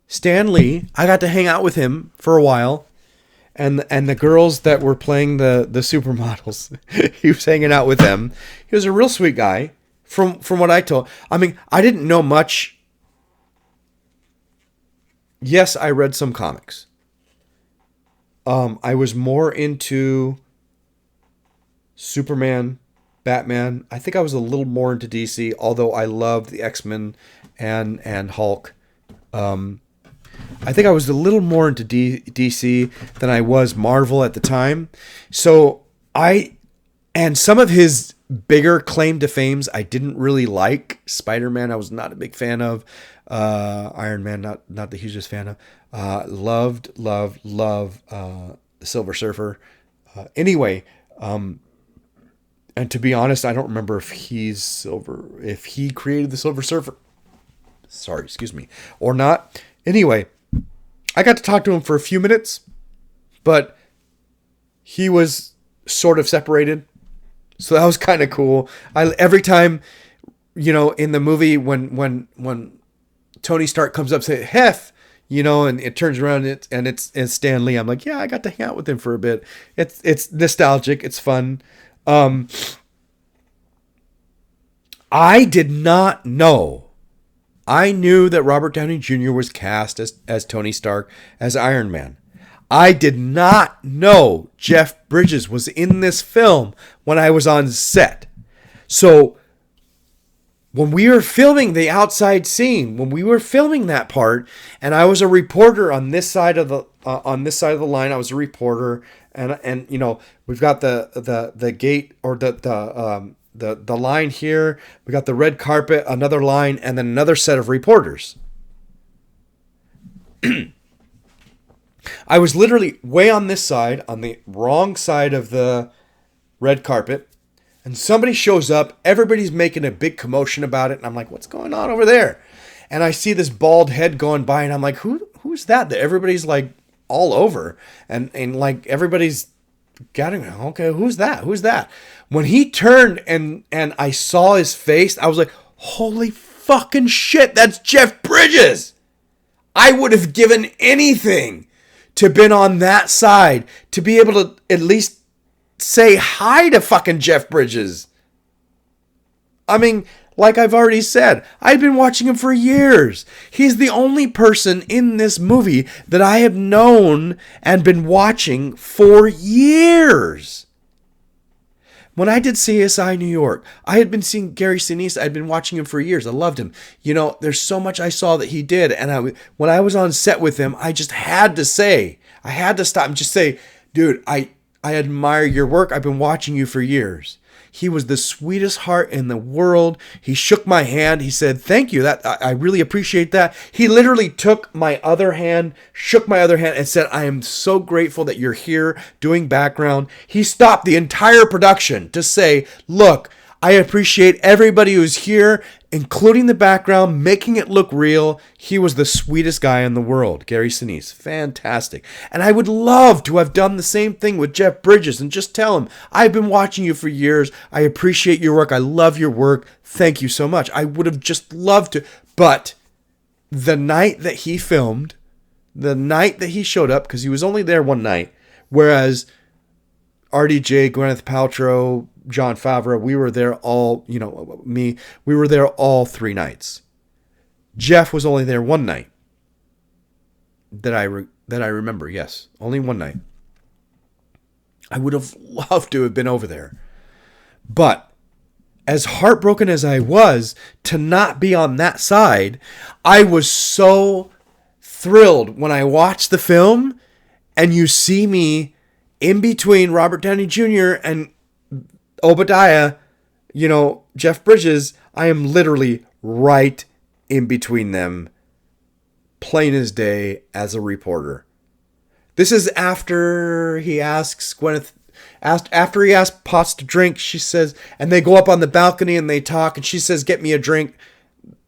Stan Lee, I got to hang out with him for a while. And the girls that were playing the supermodels, he was hanging out with them. He was a real sweet guy, from what I told. I mean, I didn't know much. Yes, I read some comics. I was more into Superman, Batman. I think I was a little more into DC, although I loved the X-Men and Hulk. I think I was a little more into DC than I was Marvel at the time. So and some of his bigger claim to fames I didn't really like. Spider-Man I was not a big fan of. Iron Man not the hugest fan of. Loved the Silver Surfer. Anyway, and to be honest, I don't remember if he created the Silver Surfer. Sorry, excuse me, or not. Anyway, I got to talk to him for a few minutes, but he was sort of separated. So that was kind of cool. Every time, you know, in the movie when Tony Stark comes up and says, "Hef," you know, and it turns around and it's Stan Lee. I'm like, yeah, I got to hang out with him for a bit. It's nostalgic. It's fun. I did not know. I knew that Robert Downey Jr. was cast as Tony Stark, as Iron Man. I did not know Jeff Bridges was in this film when I was on set. So when we were filming the outside scene, when we were filming that part, and I was a reporter on this side of the line, I was a reporter, and you know, we've got the gate, or the line here, we got the red carpet, another line, and then another set of reporters. I was literally way on this side, on the wrong side of the red carpet, and somebody shows up, everybody's making a big commotion about it, and I'm like, what's going on over there? And I see this bald head going by, and I'm like, who's that? That everybody's like all over, and like everybody's getting, okay, who's that? When he turned and I saw his face, I was like, holy fucking shit, that's Jeff Bridges. I would have given anything to been on that side, to be able to at least say hi to fucking Jeff Bridges. I mean, like I've already said, I've been watching him for years. He's the only person in this movie that I have known and been watching for years. When I did CSI New York, I had been seeing Gary Sinise. I'd been watching him for years. I loved him. You know, there's so much I saw that he did. And when I was on set with him, I just had to say, I had to stop and just say, dude, I admire your work. I've been watching you for years. He was the sweetest heart in the world. He shook my hand. He said, thank you. I really appreciate that. He literally took my other hand, shook my other hand, and said, I am so grateful that you're here doing background. He stopped the entire production to say, look, I appreciate everybody who's here, including the background, making it look real. He was the sweetest guy in the world, Gary Sinise. Fantastic. And I would love to have done the same thing with Jeff Bridges and just tell him, I've been watching you for years. I appreciate your work. I love your work. Thank you so much. I would have just loved to. But the night that he filmed, the night that he showed up, because he was only there one night, whereas RDJ, Gwyneth Paltrow, Jon Favreau, we were there all, we were there all 3 nights. Jeff was only there one night that I remember. Yes, only one night. I would have loved to have been over there. But as heartbroken as I was to not be on that side, I was so thrilled when I watched the film and you see me in between Robert Downey Jr. and Obadiah, Jeff Bridges. I am literally right in between them, plain as day, as a reporter. This is after he asks after he asks Potts to drink, she says, and they go up on the balcony and they talk, and she says, get me a drink.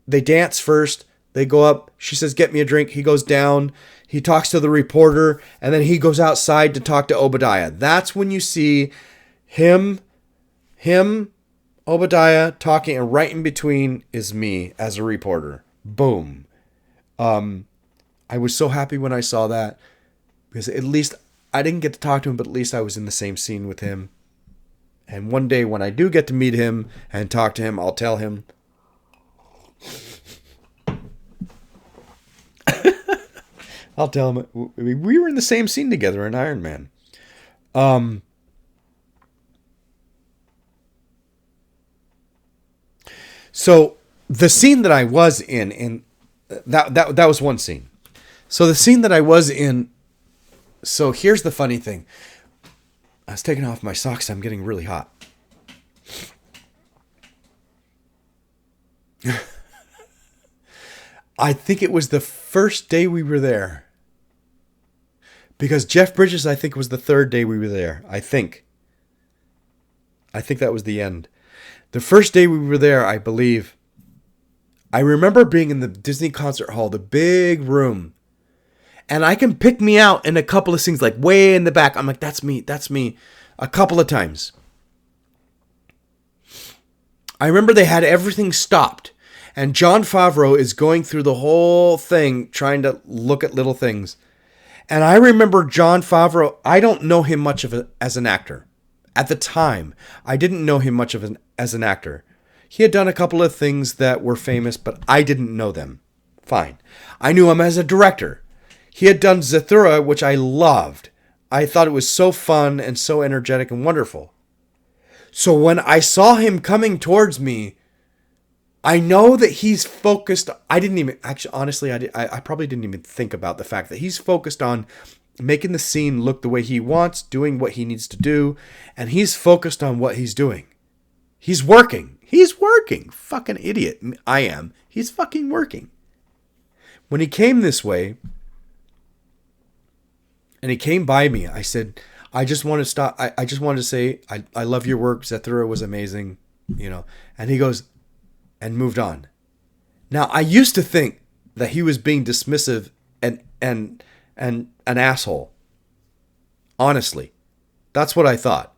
They dance first. They go up. She says, get me a drink. He goes down. He talks to the reporter, and then he goes outside to talk to Obadiah. That's when you see him, Obadiah talking, and right in between is me as a reporter. Boom. I was so happy when I saw that, because at least I didn't get to talk to him, but at least I was in the same scene with him. And one day when I do get to meet him and talk to him, I'll tell him. I'll tell him we were in the same scene together in Iron Man. So the scene that I was in that was one scene. So the scene that I was in. So here's the funny thing. I was taking off my socks. I'm getting really hot. I think it was the first day we were there. Because Jeff Bridges, I think, was the 3rd day we were there. I think that was the end. The first day we were there, I believe, I remember being in the Disney Concert Hall, the big room. And I can pick me out in a couple of scenes, like way in the back. I'm like, that's me, a couple of times. I remember they had everything stopped. And Jon Favreau is going through the whole thing, trying to look at little things. And I remember Jon Favreau, I don't know him much as an actor. At the time, I didn't know him much as an actor. He had done a couple of things that were famous, but I didn't know them. Fine. I knew him as a director. He had done Zathura, which I loved. I thought it was so fun and so energetic and wonderful. So when I saw him coming towards me, I know that he's focused. I didn't even, actually, honestly, I probably didn't even think about the fact that he's focused on making the scene look the way he wants, doing what he needs to do, and he's focused on what he's doing. He's working. He's working. Fucking idiot. I am. He's fucking working. When he came this way, and he came by me, I said, I just want to stop. I just wanted to say, I love your work. Zathura was amazing, And he goes, and moved on. Now, I used to think that he was being dismissive and an asshole. Honestly, that's what I thought.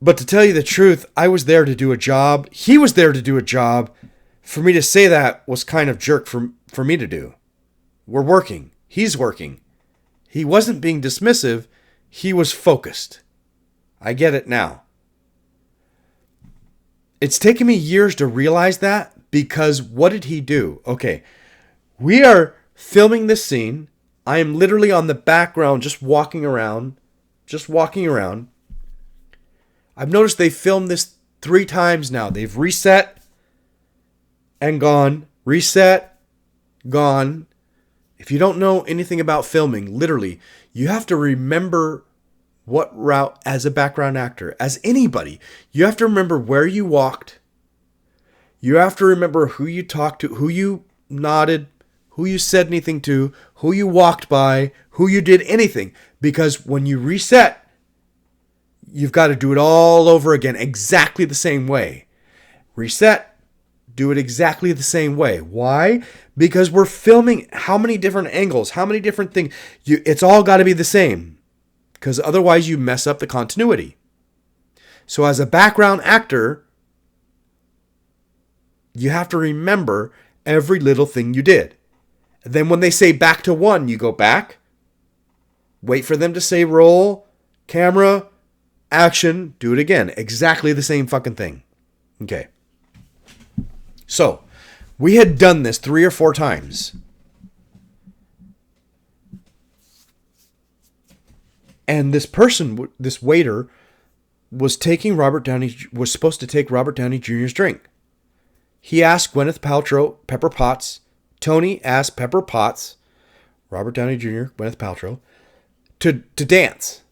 But to tell you the truth, I was there to do a job. He was there to do a job. For me to say that was kind of jerk for me to do. We're working. He's working. He wasn't being dismissive. He was focused. I get it now. It's taken me years to realize that, because what did he do? Okay, we are filming this scene. I am literally on the background just walking around. I've noticed they filmed this 3 times now. They've reset and gone, reset, gone. If you don't know anything about filming, literally, you have to remember what route, as a background actor, as anybody, you have to remember where you walked. You have to remember who you talked to, who you nodded, who you said anything to, who you walked by, who you did anything. Because when you reset, you've got to do it all over again, exactly the same way. Reset, do it exactly the same way. Why? Because we're filming how many different angles, how many different things. It's all got to be the same. Because otherwise you mess up the continuity. So as a background actor, you have to remember every little thing you did. And then when they say back to 1, you go back, wait for them to say roll, camera, action, do it again. Exactly the same fucking thing. Okay. So, we had done this 3 or 4 times. And this person, this waiter, was supposed to take Robert Downey Jr.'s drink. He asked Gwyneth Paltrow, Pepper Potts. Tony asked Pepper Potts, Robert Downey Jr., Gwyneth Paltrow, to dance.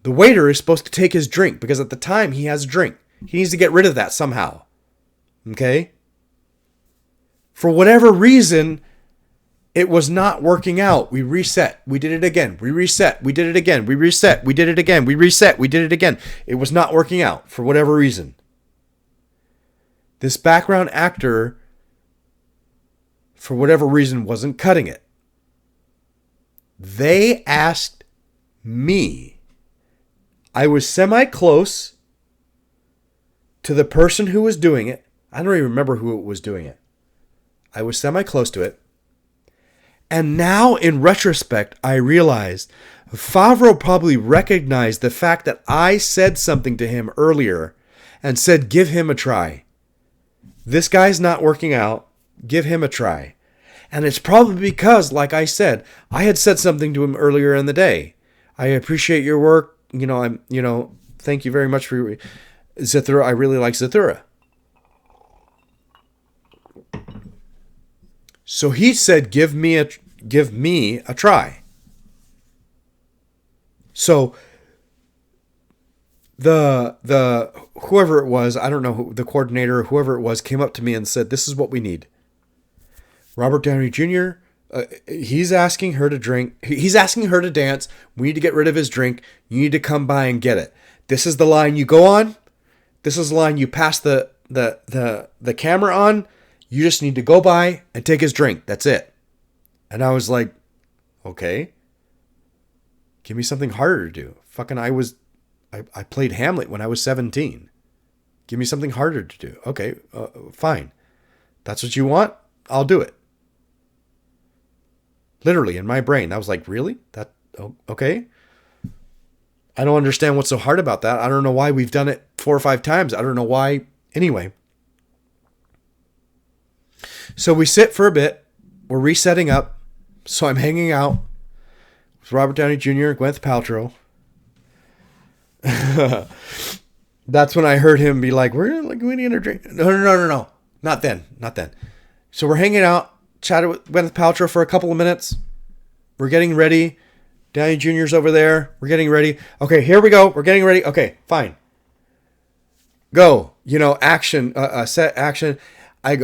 The waiter is supposed to take his drink because at the time he has a drink. He needs to get rid of that somehow. Okay? For whatever reason, it was not working out. We reset. We did it again. We reset. We did it again. We reset. We did it again. We reset. We did it again. It was not working out for whatever reason. This background actor, for whatever reason, wasn't cutting it. They asked me. I was semi-close to the person who was doing it. I don't even remember who was doing it. I was semi-close to it. And now, in retrospect, I realized Favreau probably recognized the fact that I said something to him earlier and said, give him a try. This guy's not working out. Give him a try. And it's probably because, like I said, I had said something to him earlier in the day. I appreciate your work. Thank you very much for Zathura. I really like Zathura. So he said, give me a try. So the whoever it was, I don't know who, the coordinator, whoever it was, came up to me and said, this is what we need. Robert Downey Jr., he's asking her to drink. He's asking her to dance. We need to get rid of his drink. You need to come by and get it. This is the line you go on. This is the line you pass the camera on. You just need to go by and take his drink. That's it. And I was like, okay. Give me something harder to do. I played Hamlet when I was 17. Give me something harder to do. Okay, fine. That's what you want? I'll do it. Literally, in my brain, I was like, really? Okay. I don't understand what's so hard about that. I don't know why we've done it 4 or 5 times. I don't know why. Anyway. So we sit for a bit. We're resetting up. So I'm hanging out with Robert Downey Jr. and Gwyneth Paltrow. That's when I heard him be like, we need a drink. No. Not then. So we're hanging out, chatted with Gwyneth Paltrow for a couple of minutes. We're getting ready. Downey Jr.'s over there. We're getting ready. Okay, here we go. We're getting ready. Okay, fine. Go. Action. Set action. I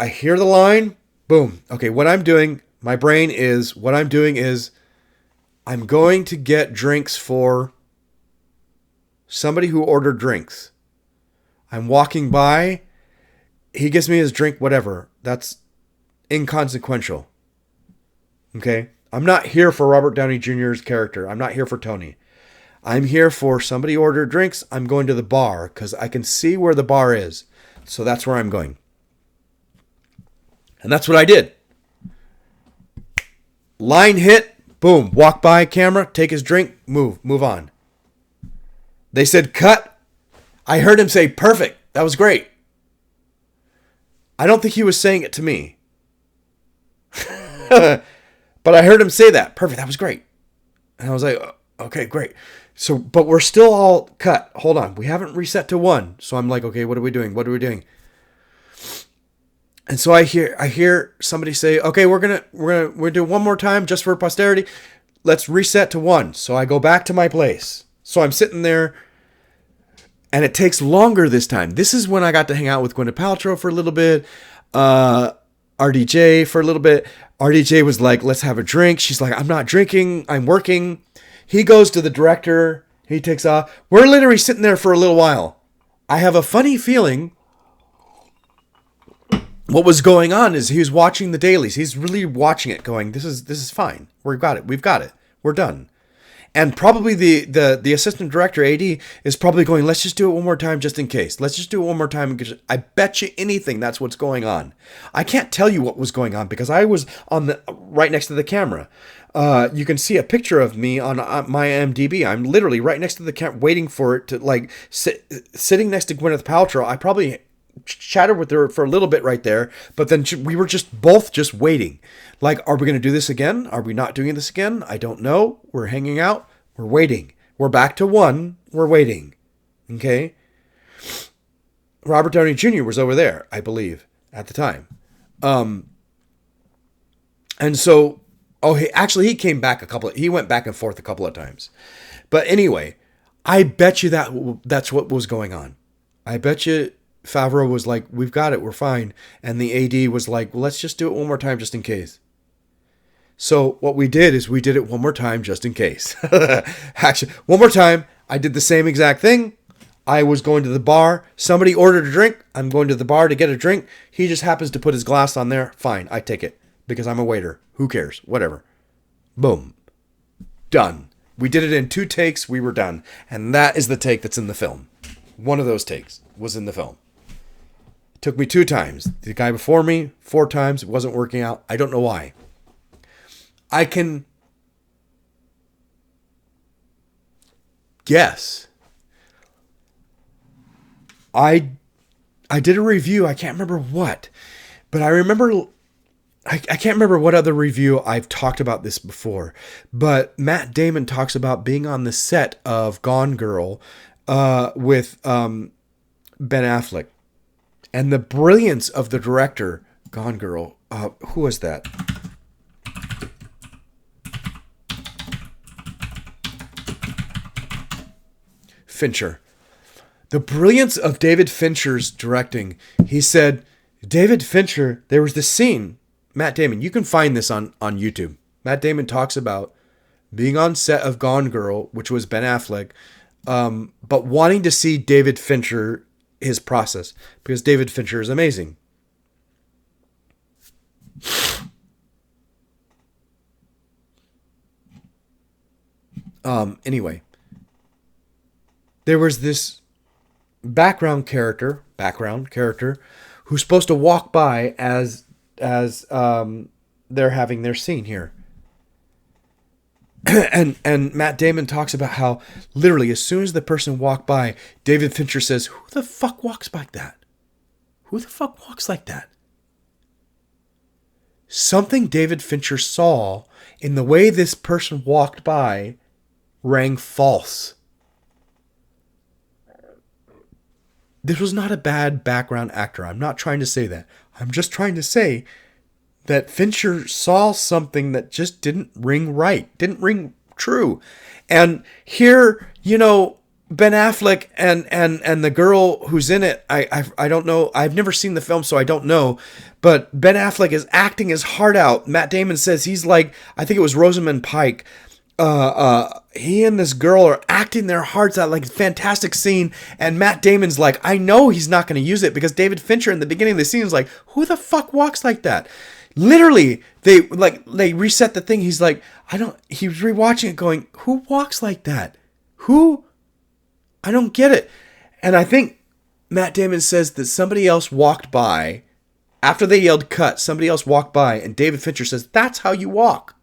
hear the line. Boom. Okay, what I'm doing is I'm going to get drinks for somebody who ordered drinks. I'm walking by. He gives me his drink, whatever. That's inconsequential. Okay? I'm not here for Robert Downey Jr.'s character. I'm not here for Tony. I'm here for somebody ordered drinks. I'm going to the bar because I can see where the bar is. So that's where I'm going. And that's what I did. Line hit. Boom. Walk by, camera, take his drink, move on. They said cut. I heard him say perfect. That was great. I don't think he was saying it to me. But I heard him say that. Perfect. That was great. And I was like, okay, great. So, but we're still all cut. Hold on. We haven't reset to 1. So I'm like, okay, what are we doing? What are we doing? And so I hear somebody say, okay, we're gonna do one more time just for posterity. Let's reset to 1. So I go back to my place. So I'm sitting there, and it takes longer this time. This is when I got to hang out with Gwyneth Paltrow for a little bit, RDJ for a little bit. RDJ was like, let's have a drink. She's like, I'm not drinking, I'm working. He goes to the director. He takes off. We're literally sitting there for a little while. I have a funny feeling what was going on is he was watching the dailies. He's really watching it going, this is fine. We've got it. We're done. And probably the assistant director, AD, is probably going, let's just do it one more time just in case. Let's just do it one more time. I bet you anything that's what's going on. I can't tell you what was going on because I was on the right next to the camera. You can see a picture of me on my IMDb. I'm literally right next to the camera waiting for it to, like, sitting next to Gwyneth Paltrow. I probably chatted with her for a little bit right there, but then we were both waiting. Like, are we going to do this again? Are we not doing this again? I don't know. We're hanging out. We're waiting. We're back to 1. We're waiting. Okay? Robert Downey Jr. was over there, I believe, at the time. And so, he came back he went back and forth a couple of times. But anyway, I bet you that's what was going on. I bet you Favreau was like, we've got it, we're fine. And the AD was like, well, let's just do it one more time just in case. So what we did is we did it one more time just in case. Actually, one more time, I did the same exact thing. I was going to the bar. Somebody ordered a drink. I'm going to the bar to get a drink. He just happens to put his glass on there. Fine, I take it because I'm a waiter. Who cares? Whatever. Boom. Done. We did it in 2 takes. We were done. And that is the take that's in the film. One of those takes was in the film. Took me 2 times. The guy before me, 4 times. It wasn't working out. I don't know why. I can guess. I did a review. I can't remember what. But I remember... I can't remember what other review I've talked about this before. But Matt Damon talks about being on the set of Gone Girl with Ben Affleck. And the brilliance of the director, Gone Girl, who was that? Fincher. The brilliance of David Fincher's directing. He said, David Fincher, there was this scene, Matt Damon, you can find this on YouTube. Matt Damon talks about being on set of Gone Girl, which was Ben Affleck, but wanting to see David Fincher, his process, because David Fincher is amazing. Anyway, there was this background character who's supposed to walk by as they're having their scene here. and Matt Damon talks about how literally as soon as the person walked by, David Fincher says, who the fuck walks like that? Who the fuck walks like that? Something David Fincher saw in the way this person walked by rang false. This was not a bad background actor. I'm not trying to say that. I'm just trying to say that Fincher saw something that just didn't ring right, didn't ring true. And here, Ben Affleck and the girl who's in it, I don't know. I've never seen the film, so I don't know. But Ben Affleck is acting his heart out. Matt Damon says he's like, I think it was Rosamund Pike. He and this girl are acting their hearts out, like fantastic scene. And Matt Damon's like, I know he's not going to use it because David Fincher in the beginning of the scene is like, who the fuck walks like that? Literally, they reset the thing. He's like, he was rewatching it going, who walks like that? Who? I don't get it. And I think Matt Damon says that somebody else walked by after they yelled cut. Somebody else walked by and David Fincher says, that's how you walk.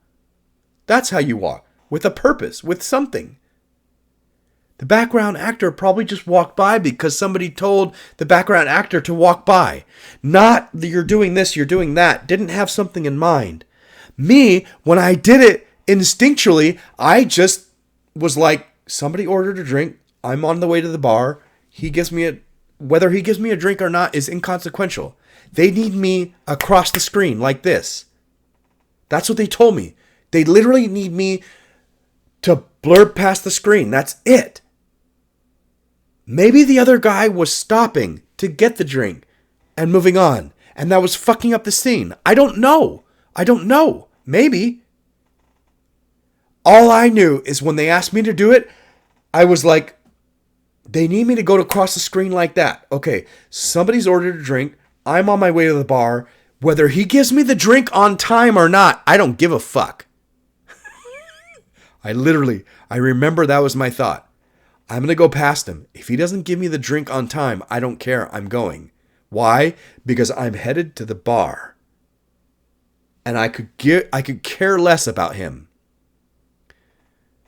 That's how you walk. With a purpose, with something. The background actor probably just walked by because somebody told the background actor to walk by. Not that you're doing this, you're doing that. Didn't have something in mind. Me, when I did it instinctually, I just was like, somebody ordered a drink. I'm on the way to the bar. Whether he gives me a drink or not is inconsequential. They need me across the screen like this. That's what they told me. They literally need me to blurb past the screen. That's it. Maybe the other guy was stopping to get the drink and moving on, and that was fucking up the scene. I don't know. Maybe. All I knew is when they asked me to do it, I was like, they need me to go across the screen like that. Okay, somebody's ordered a drink. I'm on my way to the bar. Whether he gives me the drink on time or not, I don't give a fuck. I remember that was my thought. I'm going to go past him. If he doesn't give me the drink on time, I don't care. I'm going. Why? Because I'm headed to the bar. And I could care less about him.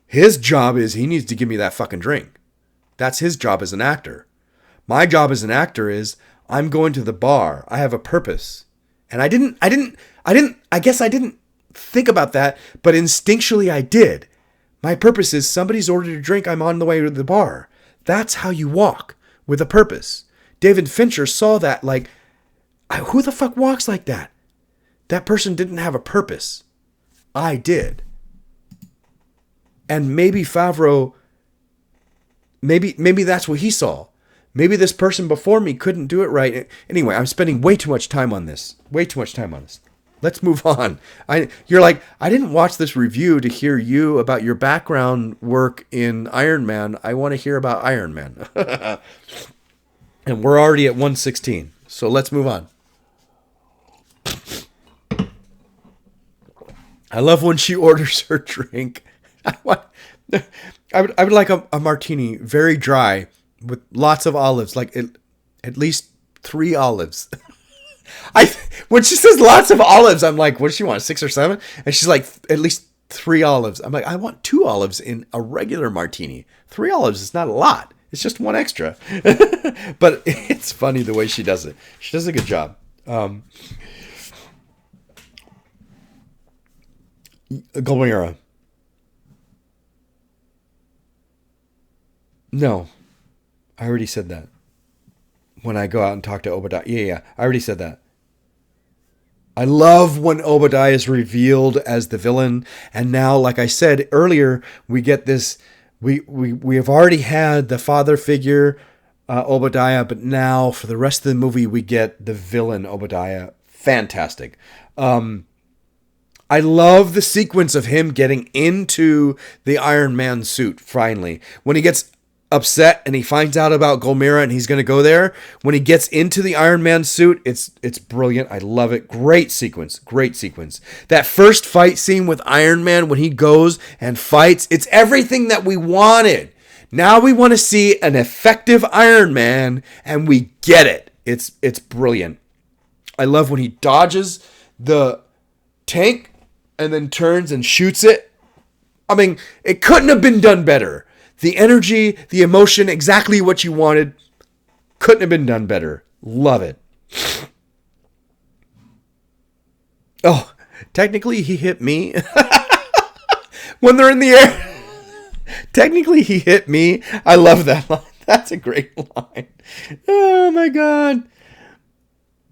His job is he needs to give me that fucking drink. That's his job as an actor. My job as an actor is I'm going to the bar. I have a purpose. And I guess I didn't think about that, but instinctually I did. My purpose is somebody's ordered a drink. I'm on the way to the bar. That's how you walk, with a purpose. David Fincher saw that like, who the fuck walks like that? That person didn't have a purpose. I did. And maybe Favreau, maybe that's what he saw. Maybe this person before me couldn't do it right. Anyway, I'm spending way too much time on this. Let's move on. You're like, I didn't watch this review to hear you about your background work in Iron Man. I want to hear about Iron Man. And we're already at 1:16. So let's move on. I love when she orders her drink. I would like a martini, very dry, with lots of olives, like at least 3 olives. When she says lots of olives, I'm like, what does she want, 6 or 7? And she's like, at least 3 olives. I'm like, I want 2 olives in a regular martini. 3 olives is not a lot. It's just 1 extra. But it's funny the way she does it. She does a good job. Golmira. No. I already said that. When I go out and talk to Obadiah. Yeah. I already said that. I love when Obadiah is revealed as the villain. And now, like I said earlier, we get this. We have already had the father figure, Obadiah, but now for the rest of the movie, we get the villain, Obadiah. Fantastic. I love the sequence of him getting into the Iron Man suit, finally. When he gets upset and he finds out about Golmira and he's going to go there. When he gets into the Iron Man suit, it's brilliant. I love it. Great sequence. That first fight scene with Iron Man when he goes and fights, it's everything that we wanted. Now we want to see an effective Iron Man, and we get it. It's brilliant. I love when he dodges the tank and then turns and shoots it. I mean, it couldn't have been done better. The energy, the emotion, exactly what you wanted. Couldn't have been done better. Love it. Oh, technically he hit me. When they're in the air. Technically he hit me. I love that line. That's a great line. Oh my God.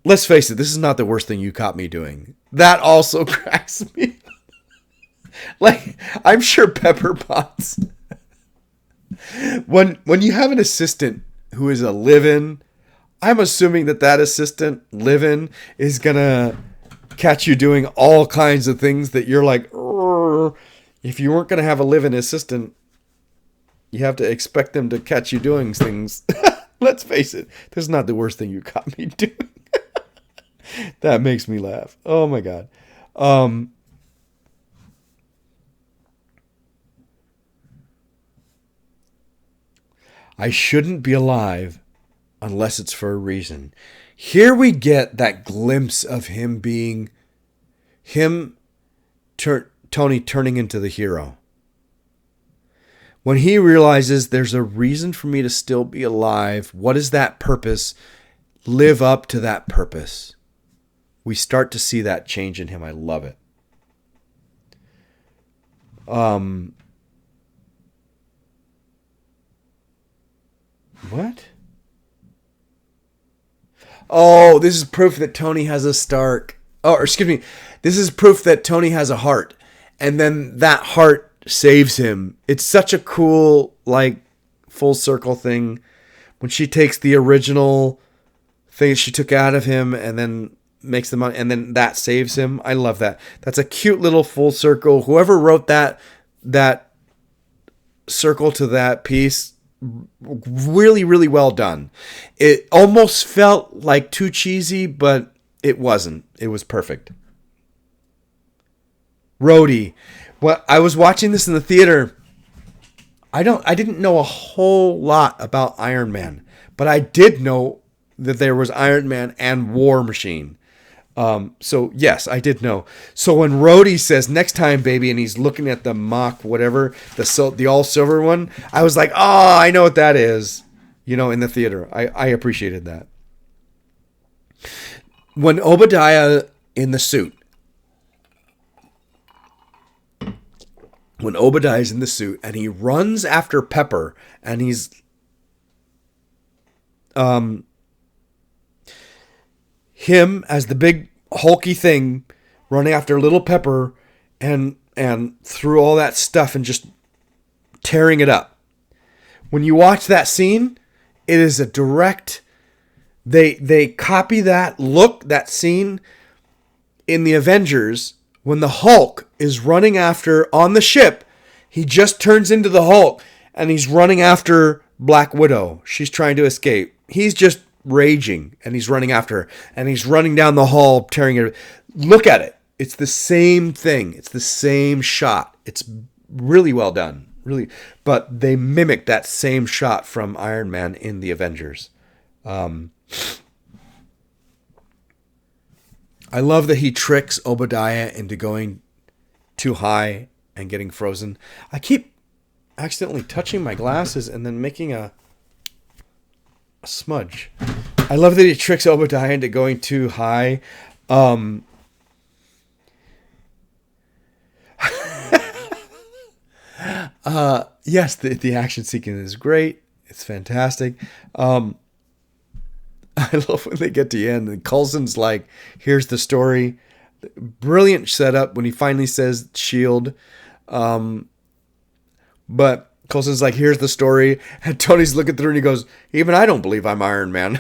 Let's face it, this is not the worst thing you caught me doing. That also cracks me. Like, I'm sure Pepper Potts... When you have an assistant who is a live-in, I'm assuming that assistant live-in is gonna catch you doing all kinds of things that you're like, if you weren't gonna have a live-in assistant, you have to expect them to catch you doing things. Let's face it, this is not the worst thing you caught me doing. That makes me laugh. Oh my God. I shouldn't be alive unless it's for a reason. Here we get that glimpse of him being Tony turning into the hero. When he realizes there's a reason for me to still be alive, what is that purpose? Live up to that purpose. We start to see that change in him. I love it. What? Oh, this is proof that Tony has a Stark. Oh, or excuse me. This is proof that Tony has a heart. And then that heart saves him. It's such a cool, like, full circle thing. When she takes the original thing she took out of him and then makes the money, and then that saves him. I love that. That's a cute little full circle. Whoever wrote that circle to that piece, really, really well done. It almost felt like too cheesy, but it wasn't. It was perfect. Rhodey. Well, I was watching this in the theater. I didn't know a whole lot about Iron Man, but I did know that there was Iron Man and War Machine. So yes, I did know. So when Rhodey says next time, baby, and he's looking at the mock whatever, the all silver one, I was like, oh, I know what that is. In the theater, I appreciated that. When Obadiah in the suit, in the suit and he runs after Pepper and he's him as the big hulky thing running after little Pepper and through all that stuff and just tearing it up. When you watch that scene, it is a direct, they copy that scene in the Avengers. When the Hulk is running after on the ship, he just turns into the Hulk and he's running after Black Widow. She's trying to escape. He's just raging and he's running after her and he's running down the hall, tearing it. Look at it. It's the same thing. It's the same shot. It's really well done. Really. But they mimicked that same shot from Iron Man in the Avengers. I love that he tricks Obadiah into going too high and getting frozen. I keep accidentally touching my glasses and then making a smudge. I love that he tricks Obadiah into going too high. Yes, the action sequence is great. It's fantastic. I love when they get to the end and Coulson's like, here's the story. Brilliant setup when he finally says shield. But Coulson's like, here's the story. And Tony's looking through and he goes, even I don't believe I'm Iron Man.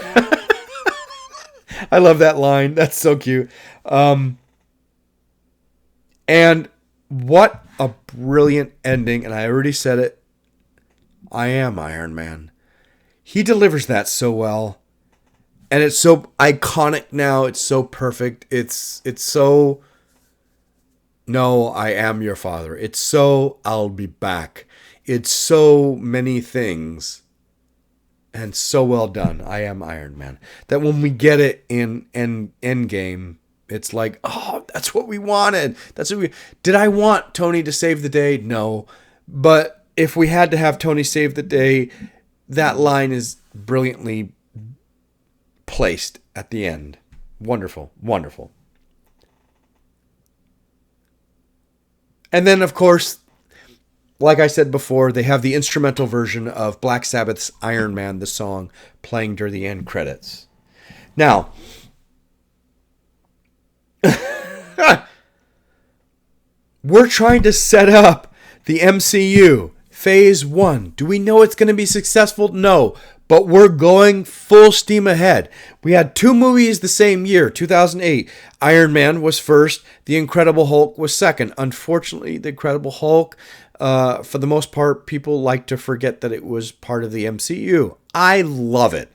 I love that line. That's so cute. And what a brilliant ending. And I already said it. I am Iron Man. He delivers that so well. And it's so iconic now. It's so perfect. It's so, no, I am your father. It's so, I'll be back. It's so many things. And so well done. I am Iron Man. That when we get it in Endgame, it's like, oh, that's what we wanted. Did I want Tony to save the day? No. But if we had to have Tony save the day, that line is brilliantly placed at the end. Wonderful, wonderful. And then, of course, like I said before, they have the instrumental version of Black Sabbath's Iron Man, the song, playing during the end credits. Now, we're trying to set up the MCU Phase 1. Do we know it's going to be successful? No. But we're going full steam ahead. We had 2 movies the same year, 2008. Iron Man was first. The Incredible Hulk was second. Unfortunately, The Incredible Hulk, for the most part, people like to forget that it was part of the MCU. I love it.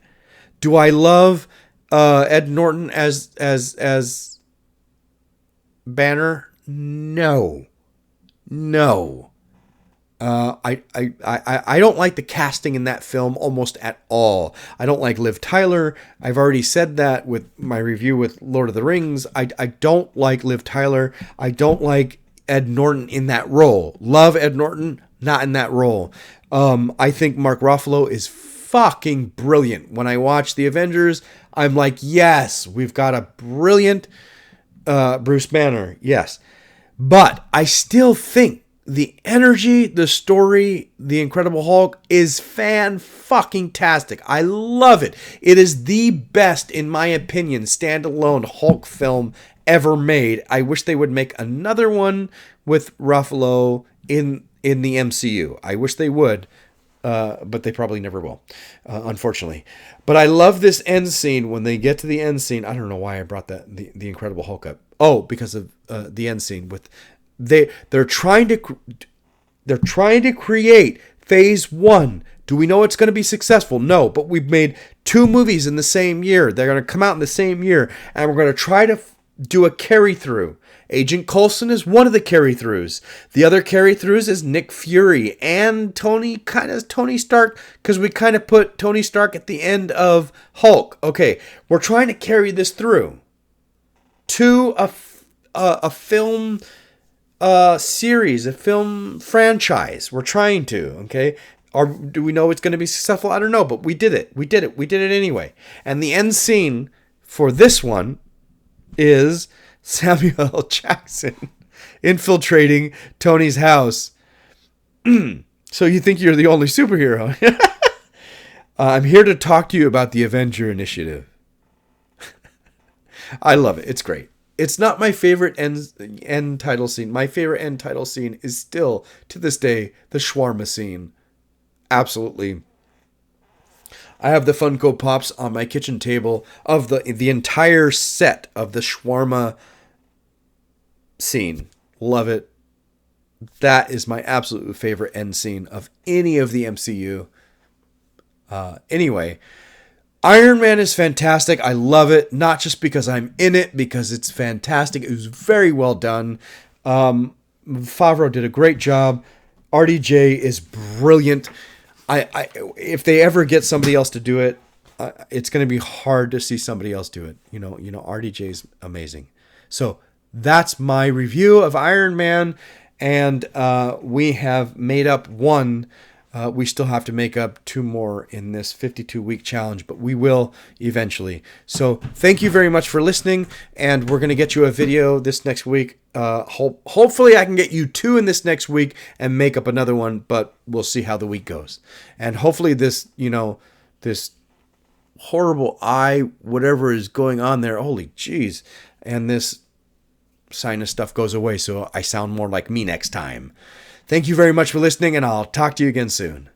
Do I love Ed Norton as Banner? No. I don't like the casting in that film almost at all. I don't like Liv Tyler. I've already said that with my review with Lord of the Rings. I don't like Liv Tyler. I don't like Ed Norton in that role. Love Ed Norton, not in that role. I think Mark Ruffalo is fucking brilliant. When I watch the Avengers, I'm like, yes, we've got a brilliant Bruce Banner. Yes. But I still think the energy, the story, The Incredible Hulk is fan-fucking-tastic. I love it. It is the best, in my opinion, standalone Hulk film ever made. I wish they would make another one with Ruffalo in the MCU. I wish they would, but they probably never will, unfortunately. But I love this end scene. When they get to the end scene, I don't know why I brought the Incredible Hulk up. Oh, because of the end scene with they're trying to create phase 1. Do we know it's going to be successful? No, but we've made 2 movies in the same year. They're going to come out in the same year, and we're going to try to do a carry-through. Agent Coulson is one of the carry-throughs. The other carry-throughs is Nick Fury and Tony Stark, because we kind of put Tony Stark at the end of Hulk. Okay, we're trying to carry this through to a film series, a film franchise. We're trying to, okay? Or do we know it's going to be successful? I don't know, but we did it. We did it anyway. And the end scene for this one is Samuel L. Jackson infiltrating Tony's house. So you think you're the only superhero? I'm here to talk to you about the Avenger Initiative. I love it. It's great. It's not my favorite end title scene. My favorite end title scene is still, to this day, the shawarma scene. Absolutely. I have the Funko Pops on my kitchen table of the entire set of the shawarma scene. Love it. That is my absolute favorite end scene of any of the MCU. Anyway, Iron Man is fantastic. I love it. Not just because I'm in it, because it's fantastic. It was very well done. Favreau did a great job. RDJ is brilliant. If they ever get somebody else to do it, it's going to be hard to see somebody else do it. You know, RDJ is amazing. So that's my review of Iron Man, and we have made up 1. We still have to make up 2 more in this 52-week challenge, but we will eventually. So thank you very much for listening, and we're going to get you a video this next week. Hopefully I can get you 2 in this next week and make up another one, but we'll see how the week goes. And hopefully this horrible eye, whatever is going on there, holy jeez, and this sinus stuff goes away so I sound more like me next time. Thank you very much for listening, and I'll talk to you again soon.